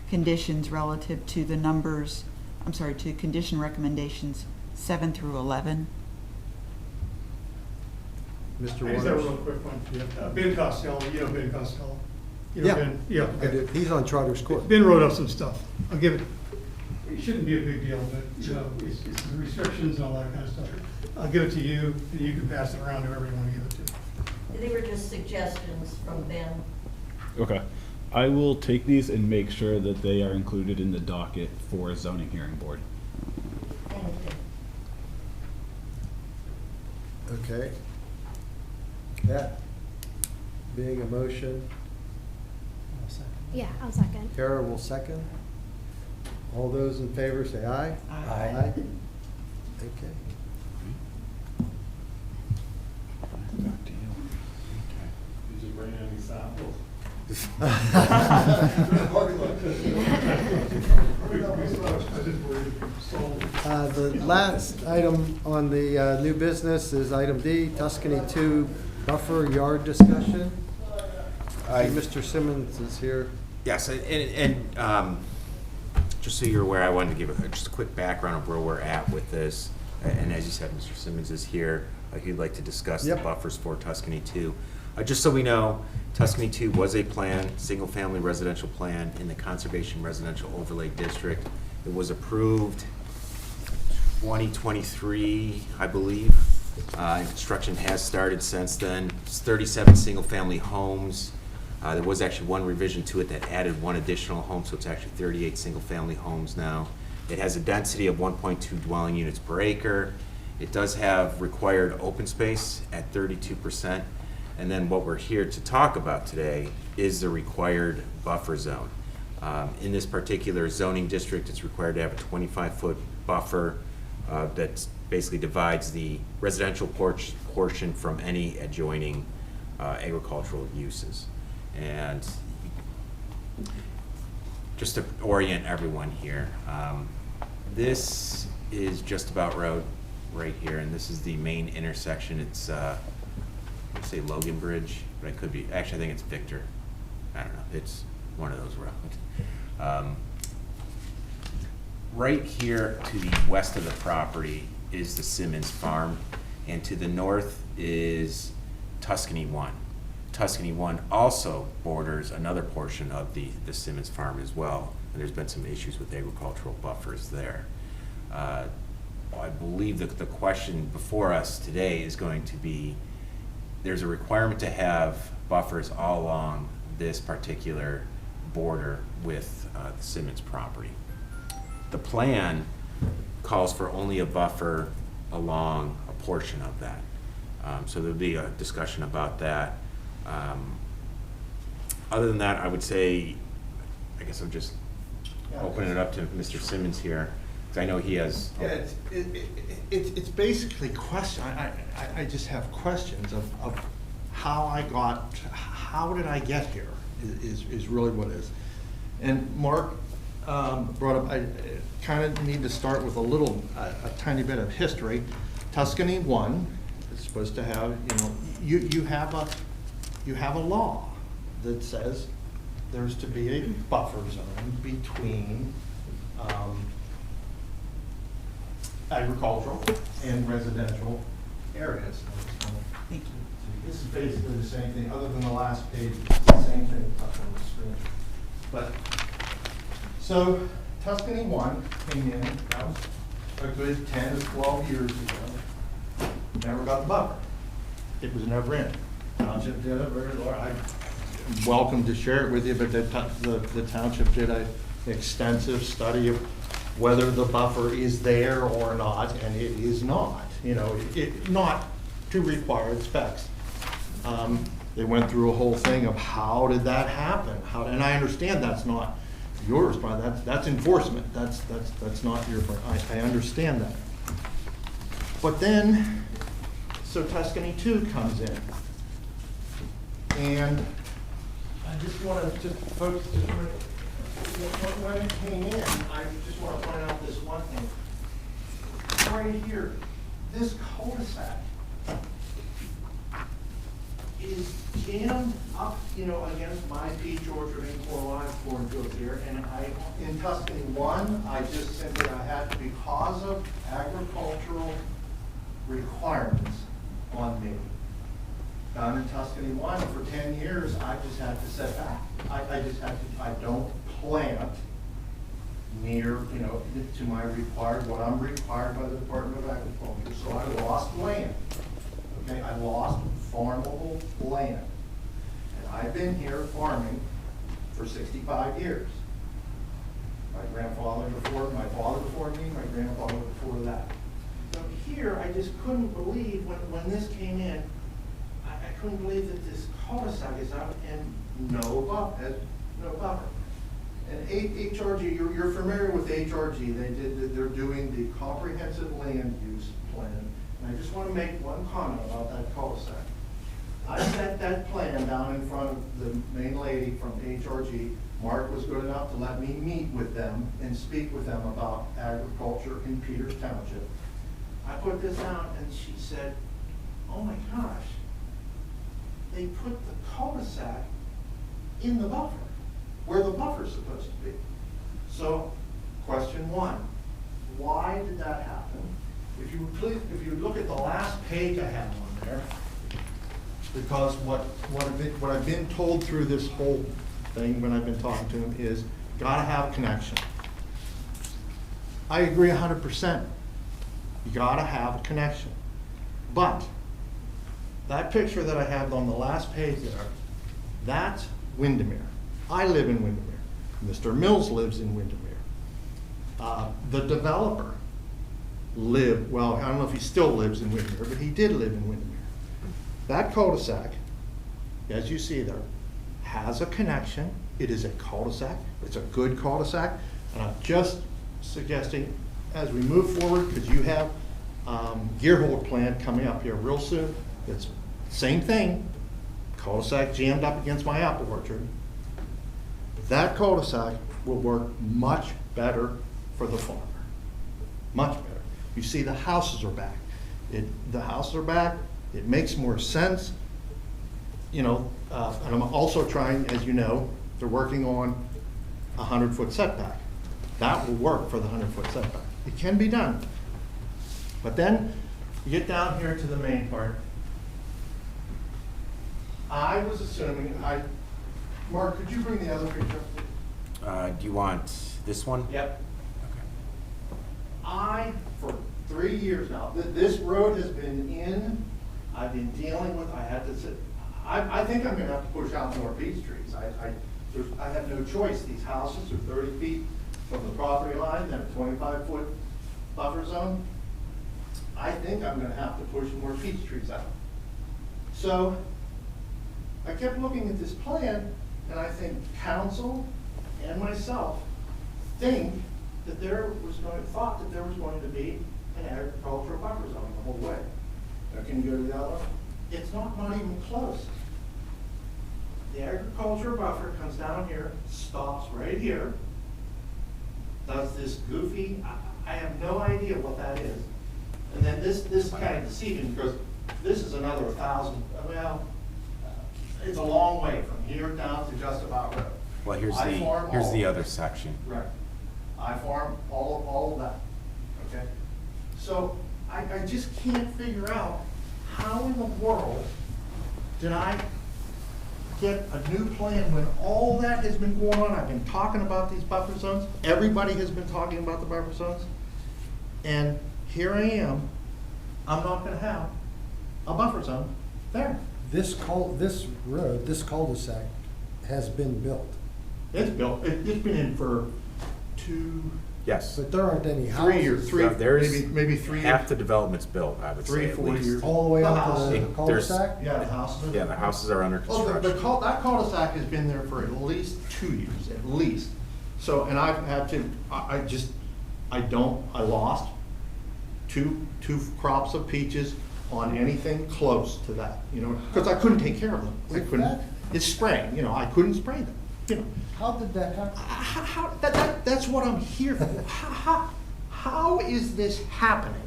conditions relative to the numbers, to condition recommendations 7 through 11. Mr. I just have a Waters? real quick one. Ben Costello, you know Ben Costello? You know Yeah. Ben? Yeah. I do. He's on Trotter's Court. Ben wrote up some stuff. I'll give it, it shouldn't be a big deal, but, it's the restrictions and all that kind of stuff. I'll give it to you, and you can pass it around to whoever you want to give it to. They were just suggestions from Ben. Okay. I will take these and make sure that they are included in the docket for zoning hearing board. Thank you. Okay. That being a motion, Yeah, I'll second. Kara will second. All those in favor say aye. Aye. Okay. Did you bring any samples? The last item on the new business is item D, Tuscany 2 buffer yard discussion. Mr. Simmons is here. Yes, and just so you're aware, I wanted to give just a quick background of where we're at with this. And as you said, Mr. Simmons is here. He'd like to discuss the Yep. buffers for Tuscany 2. Just so we know, Tuscany 2 was a plan, single-family residential plan in the Conservation Residential Overlay District. It was approved 2023, I believe. And construction has started since then. It's 37 single-family homes. There was actually one revision to it that added one additional home, so it's actually 38 single-family homes now. It has a density of 1.2 dwelling units per acre. It does have required open space at 32%. And then what we're here to talk about today is the required buffer zone. In this particular zoning district, it's required to have a 25-foot buffer that basically divides the residential portion from any adjoining agricultural uses. And just to orient everyone here, this is Justabout Road right here, and this is the main intersection. It's, let's say Logan Bridge, but I could be, actually I think it's Victor. I don't know, it's one of those roads. Right here to the west of the property is the Simmons Farm, and to the north is Tuscany 1. Tuscany 1 also borders another portion of the Simmons Farm as well, and there's been some issues with agricultural buffers there. I believe that the question before us today is going to be, there's a requirement to have buffers all along this particular border with the Simmons property. The plan calls for only a buffer along a portion of that. So there'll be a discussion about that. Other than that, I would say, I guess I'm just opening it up to Mr. Simmons here, because I know he has. Yeah, it's basically question. I just have questions of how did I get here is really what it is. And Mark brought up, I kind of need to start with a tiny bit of history. Tuscany 1 is supposed to have, you have a law that says there's to be a buffer zone between agricultural and residential areas. Thank you. This is basically the same thing, other than the last page, it's the same thing up on the screen. But, so Tuscany 1 came in, that was a good 10 to 12 years ago. Never got the buffer. It was never in. Township did it very well. I'm welcome to share it with you, but the township did an extensive study of whether the buffer is there or not, and it is not. Not to required specs. They went through a whole thing of how did that happen? And I understand that's not yours, but that's enforcement. That's not your part. I understand that. But then, so Tuscany 2 comes in, and I just want to folks when it came in, I just want to point out this one thing. Right here, this cul-de-sac is jammed up, against my peach orchard in Coraline cornfields here, and in Tuscany 1, I just simply, I had to, because of agricultural requirements on me. Down in Tuscany 1, for 10 years, I just had to set back. I don't plant near, to my what I'm required by the Department of Agriculture. So I lost land. Okay, I lost farmable land. And I've been here farming for 65 years. My grandfather before, my father before me, my grandfather before that. So here, I just couldn't believe when this came in, I couldn't believe that this cul-de-sac is out and no buffer. And HRG, you're familiar with HRG. They're doing the comprehensive land use plan. And I just want to make one comment about that cul-de-sac. I set that plan down in front of the main lady from HRG. Mark was good enough to let me meet with them and speak with them about agriculture in Peters Township. I put this down and she said, oh my gosh, they put the cul-de-sac in the buffer, where the buffer's supposed to be. So, question 1, why did that happen? If you look at the last page I have on there, because what I've been told through this whole thing when I've been talking to him is, gotta have a connection. I agree 100%. You gotta have a connection. But, that picture that I have on the last page there, that's Windermere. I live in Windermere. Mr. Mills lives in Windermere. The developer lived, well, I don't know if he still lives in Windermere, but he did live in Windermere. That cul-de-sac, as you see there, has a connection. It is a cul-de-sac. It's a good cul-de-sac. And I'm just suggesting, as we move forward, because you have Gearhold plan coming up here real soon. It's same thing, cul-de-sac jammed up against my apple orchard. That cul-de-sac will work much better for the farmer, much better. You see the houses are back. The houses are back, it makes more sense. You know, and I'm also trying, as you know, they're working on a 100-foot setback. That will work for the 100-foot setback. It can be done. But then you get down here to the main part. I was assuming, Mark, could you bring the other picture? Do you want this one? Yep. For 3 years now, this road has been in, I've been dealing with, I think I'm gonna have to push out more peach trees. I have no choice. These houses are 30 feet from the property line, they're 25-foot buffer zone. I think I'm gonna have to push more peach trees out. So I kept looking at this plan, and I think council and myself think that thought that there was going to be an agricultural buffer zone the whole way. Now, can you go to the other one? It's not even close. The agricultural buffer comes down here, stops right here, does this goofy, I have no idea what that is. And then this kind of deceiving, because this is another 1,000, well, it's a long way from here down to Justabout Road. Well, here's the other section. Right. I farm all of that, okay? So I just can't figure out how in the world did I get a new plan when all that has been going on? I've been talking about these buffer zones. Everybody has been talking about the buffer zones. And here I am, I'm not gonna have a buffer zone there. This road, this cul-de-sac has been built. It's built, it's been in for 2, Yes. But there aren't any houses. 3 years, maybe 3 years. Half the development's built, I would say, 3, at 4 least. years. All the way up to the There's- cul-de-sac? Yeah, the houses. Yeah, the houses are under Oh, construction. that cul-de-sac has been there for at least 2 years, at least. So, and I've had to, I lost two crops of peaches on anything close to that, you know, because I couldn't take care of them. I couldn't, it's spraying, you know, I couldn't spray them, you know. How did that happen? That's what I'm here for. How is this happening?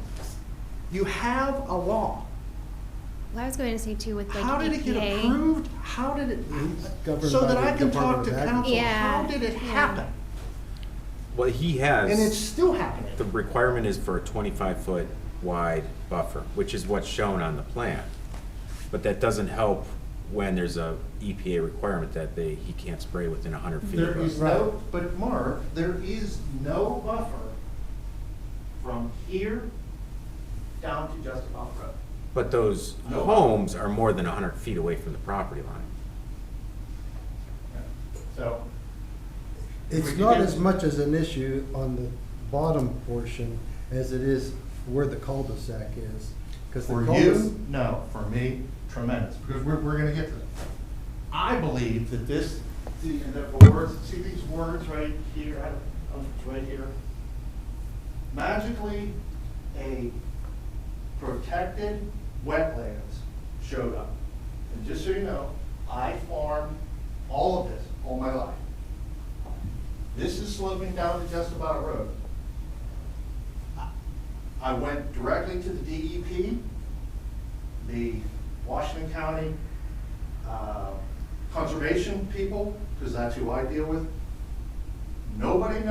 You have a law. Well, I was going to say too with like How did it get EPA. approved? How did it, governed so by that the I can talk Department to of council, Yeah, how did it yeah. happen? Well, he has. And it's still happening. The requirement is for a 25-foot wide buffer, which is what's shown on the plan. But that doesn't help when there's a EPA requirement that he can't spray within 100 feet There of is us. no, but Mark, there is no buffer from here down to Justabout Road. But those No. homes are more than 100 feet away from the property line. So. It's not as much as an issue on the bottom portion as it is where the cul-de-sac is. 'Cause the For you, no, for me, tremendous, because we're gonna get to that. I believe that this, see these words right here, right here? Magically, a protected wetlands showed up. And just so you know, I farmed all of this all my life. This is sloping down to Justabout Road. I went directly to the DEP, the Washington County conservation people, because that's who I deal with. Nobody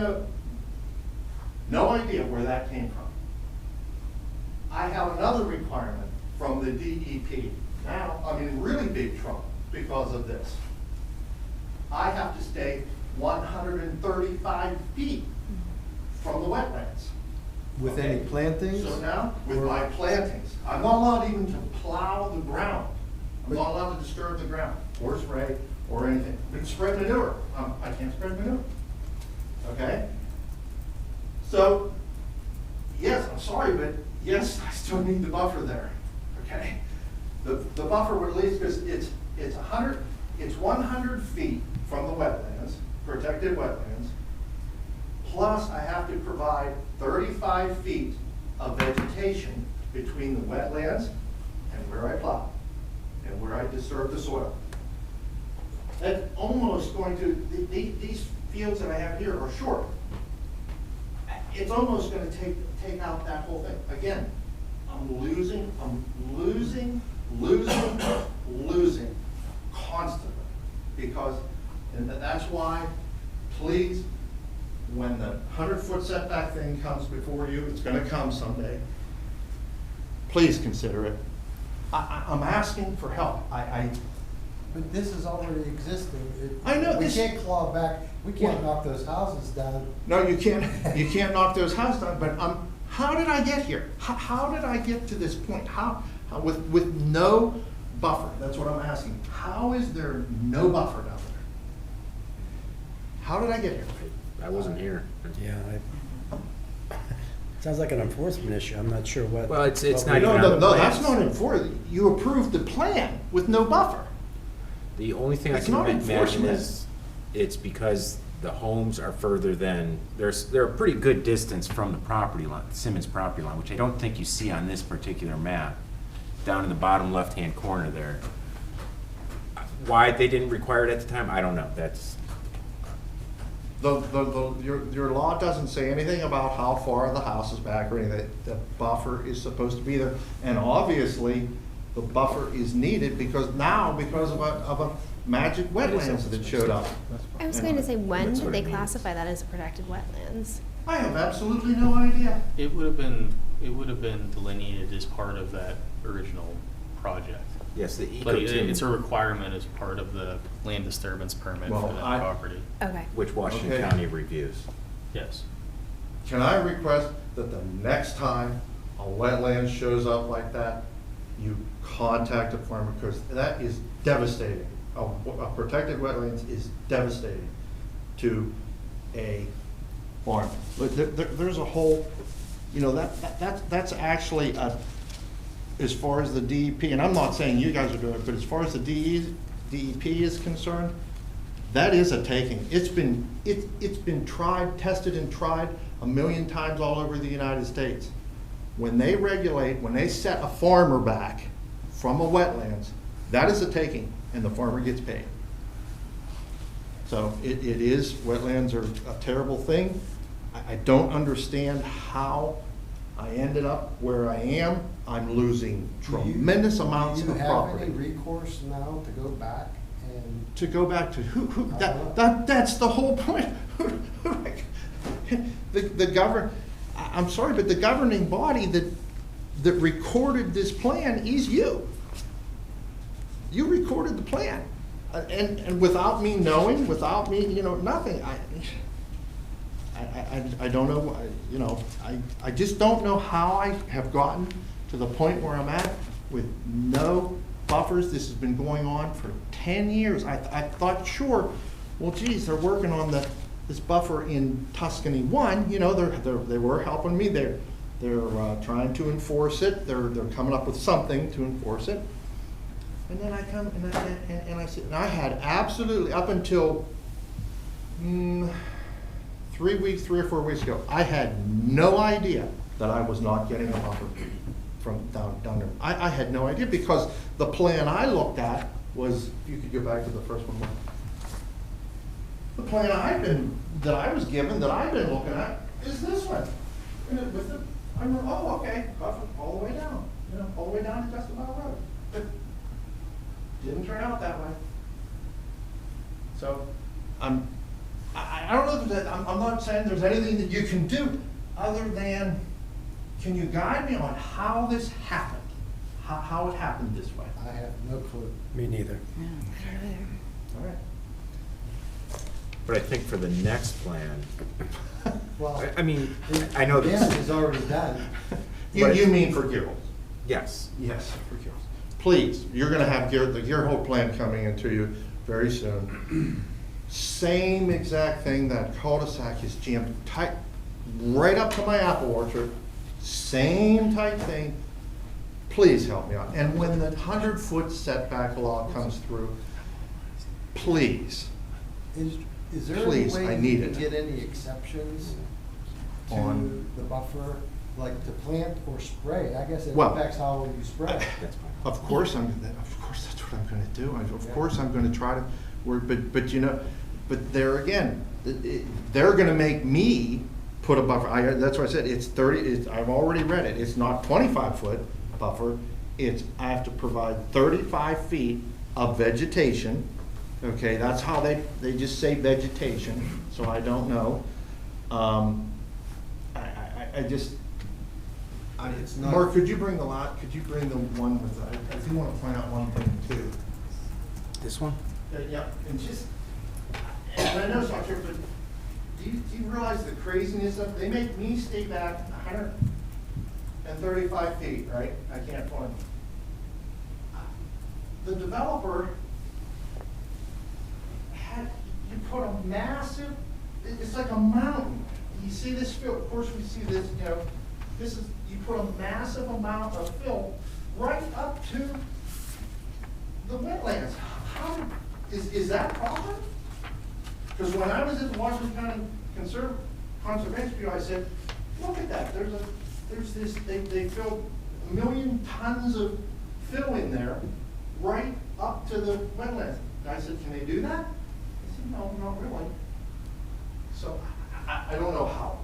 no idea where that came from. I have another requirement from the DEP. Now, I'm in really big trouble because of this. I have to stay 135 feet from the wetlands. With Okay. any plantings? So now, with my plantings, I'm not allowed even to plow the ground. I'm not allowed to disturb the ground, or spray, or anything. We can spread manure. I can't spread manure. Okay? So, yes, I'm sorry, but yes, I still need the buffer there. Okay? The buffer would at least, because it's 100, it's 100 feet from the wetlands, protected wetlands, plus I have to provide 35 feet of vegetation between the wetlands and where I plow and where I disturb the soil. That's almost going to, these fields that I have here are short. It's almost going to take out that whole thing. Again, I'm losing constantly. Because, and that's why, please, when the 100-foot setback thing comes before you, it's gonna come someday, please consider it. I'm asking for help. But this is already existing. I know We this- can't claw back, we can't Well- knock those houses down. No, you can't knock those houses down, but how did I get here? How did I get to this point? How with no buffer? That's what I'm asking. How is there no buffer down there? How did I get here? I wasn't here. Yeah, sounds like an enforcement issue. I'm not sure what. Well, it's what not we- even on No, the that's plans. not enforcement. You approved the plan with no buffer. The only thing I It's can not imagine enforcement. is, it's because the homes are further than, they're a pretty good distance from the property line, Simmons property line, which I don't think you see on this particular map, down in the bottom left-hand corner there. Why they didn't require it at the time, I don't know. That's, Your law doesn't say anything about how far the house is back or anything. The buffer is supposed to be there. And obviously, the buffer is needed because of a magic wetlands that showed up. I was going to say, when That's did what they it means. classify that as a protected wetlands? I have absolutely no idea. It would have been delineated as part of that original project. yes, the But eco it's a team, requirement as part of the land disturbance permit Well, for that I- property. Okay. which Washington Okay. County reviews. Yes. Can I request that the next time a wetland shows up like that, you contact the farmer, because that is devastating. A protected wetlands is devastating to a farm. But there's a whole, that's actually as far as the DEP, and I'm not saying you guys are doing it, but as far as the DEP is concerned, that is a taking. It's been tried, tested and tried a million times all over the United States. When they regulate, when they set a farmer back from a wetlands, that is a taking, and the farmer gets paid. So it is, wetlands are a terrible thing. I don't understand how I ended up where I am. I'm losing tremendous amounts of Do you have property. any recourse now to go back and? To go back to who, that's the whole point. The govern, I'm sorry, but the governing body that recorded this plan is you. You recorded the plan. And without me knowing, without me, nothing, I don't know, I just don't know how I have gotten to the point where I'm at with no buffers. This has been going on for 10 years. I thought, sure, well, geez, they're working on this buffer in Tuscany 1, they were helping me. They're trying to enforce it. They're coming up with something to enforce it. And then I come and I said, and I had absolutely, up until 3 or 4 weeks ago, I had no idea that I was not getting a buffer from down there. I had no idea, because the plan I looked at was, if you could go back to the first one. The plan that I was given, that I've been looking at, is this one. And with oh, okay, buffer all the way down, all the way down to Justabout Road. But didn't turn out that way. So, I don't know that, I'm not saying there's anything that you can do other than, can you guide me on how this happened? How it happened this way? I have no clue. Me neither. All right. But I think for the next plan, Well, I mean, I know the this. damage is already done. You mean for Giroux? Yes. Yes, for Giroux. Please, you're gonna have your whole plan coming into you very soon. Same exact thing, that cul-de-sac is jammed tight, right up to my apple orchard. Same type thing. Please help me out. And when the 100-foot setback law comes through, please, Is there any please, I way need you it. can get any exceptions to On- the buffer, like to plant or spray? I guess it Well, affects how you spray. Of course, that's what I'm gonna do. Of course, I'm gonna try to work, but you know, but there again, they're gonna make me put a buffer. That's what I said, it's 30, I've already read it. It's not 25-foot buffer. I have to provide 35 feet of vegetation. Okay, that's how they just say vegetation, so I don't know. It's not- Mark, could you bring the one with, I do want to point out one thing too. This one? Yeah, and just, and I know it's not true, but do you realize the craziness of, they make me stay back 135 feet, right? I can't find. The developer you put a massive, it's like a mountain. You see this fill, of course we see this, you know, you put a massive amount of fill right up to the wetlands. How, is that proper? Because when I was at the Washington County Conservation Bureau, I said, look at that, they filled 1 million tons of fill in there right up to the wetlands. And I said, can they do that? They said, no, not really. So I don't know how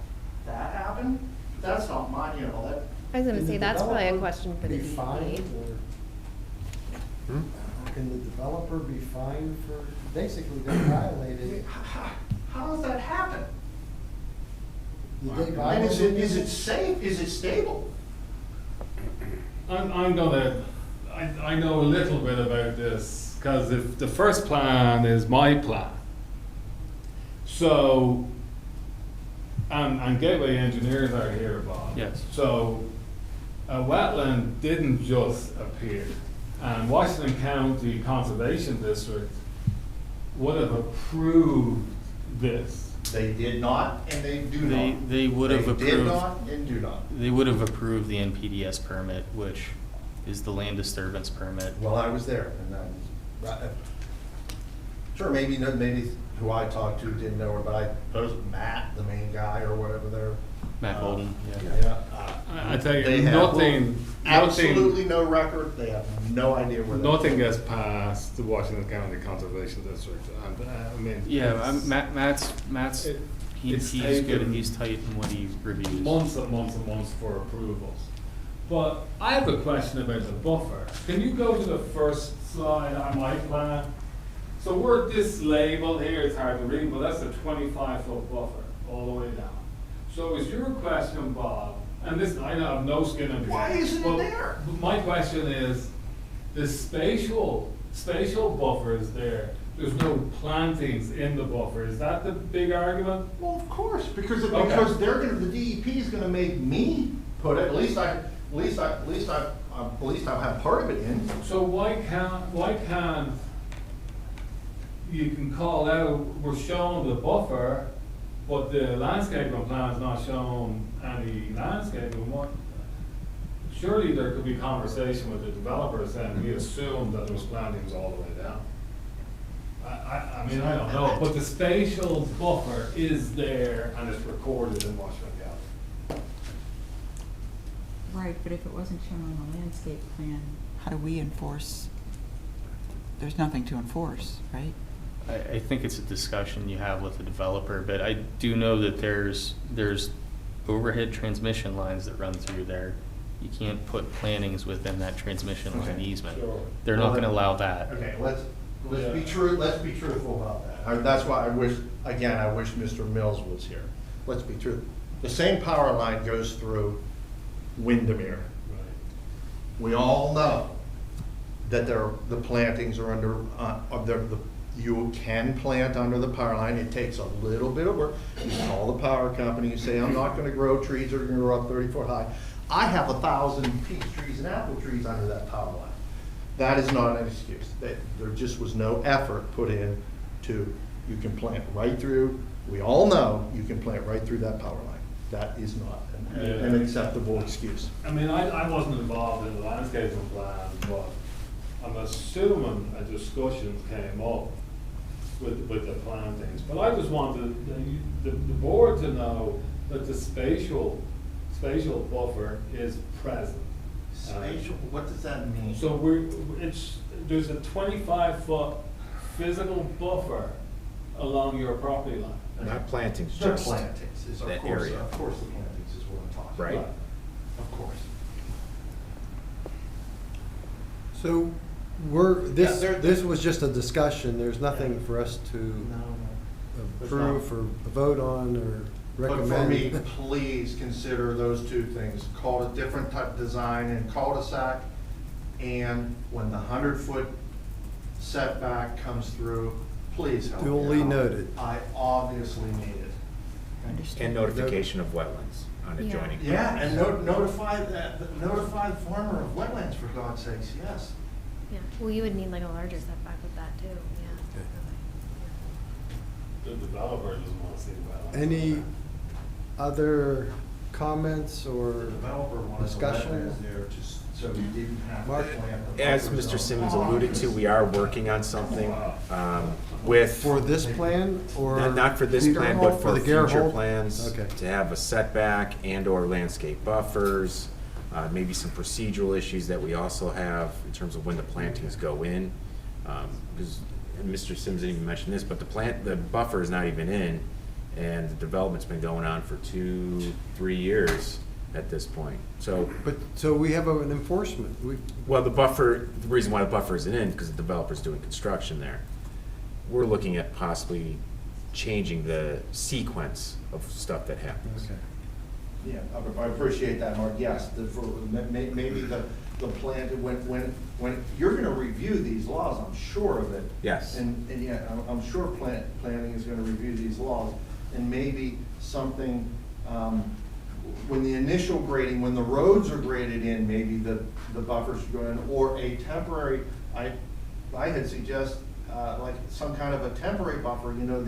that happened. That's not mine, you know, that. I was gonna Can say, the that's probably a developer question for the be fined, DEP. or can the developer be fined for, basically they violated? How does that happen? Did they And violate? is it safe? Is it stable? I'm gonna, I know a little bit about this, because if the first plan is my plan, so, and Gateway Engineers are here, Bob. Yes. So, a wetland didn't just appear, and Washington County Conservation District would have approved this. They did not, and they do not. They would have approved. They did not and do not. They would have approved the NPDS permit, which is the land disturbance permit. Well, I was there, and sure, maybe who I talked to didn't know her, but I suppose Matt, the main guy or whatever there. Matt Holden, Yeah. I tell you, They have nothing, absolutely no record. They have no idea where. nothing gets past the Washington County Conservation District, and I mean. Yeah, it's- Matt's it's he's good, taken he's tight in what he reviews. months and months and months for approvals. But I have a question about the buffer. Can you go to the first slide on my plan? So we're this label here, it's hard to read, but that's a 25-foot buffer all the way down. So is your question, Bob, and this, I have no skin in the game. Why isn't it there? But my question is, the spatial buffer is there. There's no plantings in the buffer. Is that the big argument? Well, of course, because Okay. the DEP is gonna make me put it, at least I'll have part of it in. So why can't you can call out, we're showing the buffer, but the landscaping plan is not showing any landscaping? What? Surely there could be conversation with the developer saying, we assume that there's plantings all the way down. I mean, I don't know, but the spatial buffer is there and it's recorded in Washington County. Right, but if it wasn't shown on the landscape plan, how do we enforce? There's nothing to enforce, right? I think it's a discussion you have with the developer, but I do know that there's overhead transmission lines that run through there. You can't put plantings within that transmission line Okay, easement. sure. They're not gonna allow that. Okay, let's be true, let's be truthful about that. That's why I wish Mr. Mills was here. Let's be true. The same power line goes through Windermere. We all know that the plantings are under, you can plant under the power line. It takes a little bit of work. You call the power company, you say, I'm not gonna grow trees that are gonna grow up 30 foot high. I have 1,000 peach trees and apple trees under that power line. That is not an excuse. There just was no effort put in to, you can plant right through, we all know you can plant right through that power line. That is not an acceptable excuse. I mean, I wasn't involved in the landscaping plan, but I'm assuming a discussion came up with the plantings. But I just wanted the board to know that the spatial buffer is present. Spatial, what does that mean? So there's a 25-foot physical buffer along your property line. Not plantings, The just plantings is, of that course, area. of course, the plantings is what I'm talking Right. about. Of course. So this was just a discussion. There's nothing for us to approve or vote on or But recommend. for me, please consider those two things. Call it a different type of design in cul-de-sac, and when the 100-foot setback comes through, please help me out. Duly noted. I obviously need it. And notification of wetlands on adjoining. Yeah, and notify the farmer of wetlands, for God's sakes, yes. Yeah, well, you would need like a larger setback with that too, yeah. The developer doesn't want to see wetlands. Any other comments or The developer wanted the discussion? wetlands there just so he didn't have to Mark? plant the As buffer Mr. zone. Simmons alluded to, we are working on something with. For this plan or? Not for this plan, but for the Gare future Holt? plans. Okay. To have a setback and/or landscape buffers, maybe some procedural issues that we also have in terms of when the plantings go in. Because Mr. Simmons didn't even mention this, but the buffer is not even in, and the development's been going on for 2-3 years at this point. So we have an enforcement. Well, the reason why the buffer isn't in, because the developer's doing construction there. We're looking at possibly changing the sequence of stuff that happens. Okay. Yeah, I appreciate that, Mark, yes, maybe the plan, when, you're gonna review these laws, I'm sure of it. Yes. And yeah, I'm sure planning is gonna review these laws, and maybe something, when the initial grading, when the roads are graded in, maybe the buffers should go in, or a temporary, I had suggest, like some kind of a temporary buffer, you know,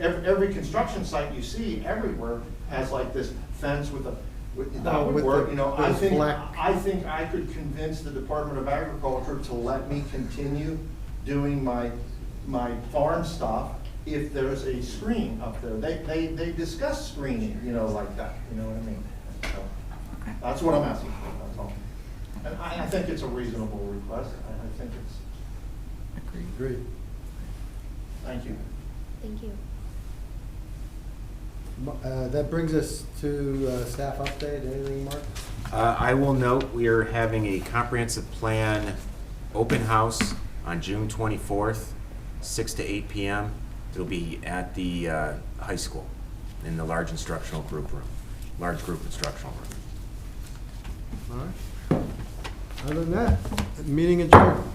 every construction site you see everywhere has like this fence with that would with work, the- you know, those black- I think I could convince the Department of Agriculture to let me continue doing my farm stuff if there's a screen up there. They discuss screening, you know, like that, you know what I mean? So, that's what I'm asking for, that's all. And I think it's a reasonable request, I think it's, Agreed. thank you. Thank you. That brings us to staff update. Anything, Mark? I will note, we are having a comprehensive plan open house on June 24th, 6 to 8 p.m. It'll be at the high school in the large group instructional room. All right. Other than that, meeting adjourned.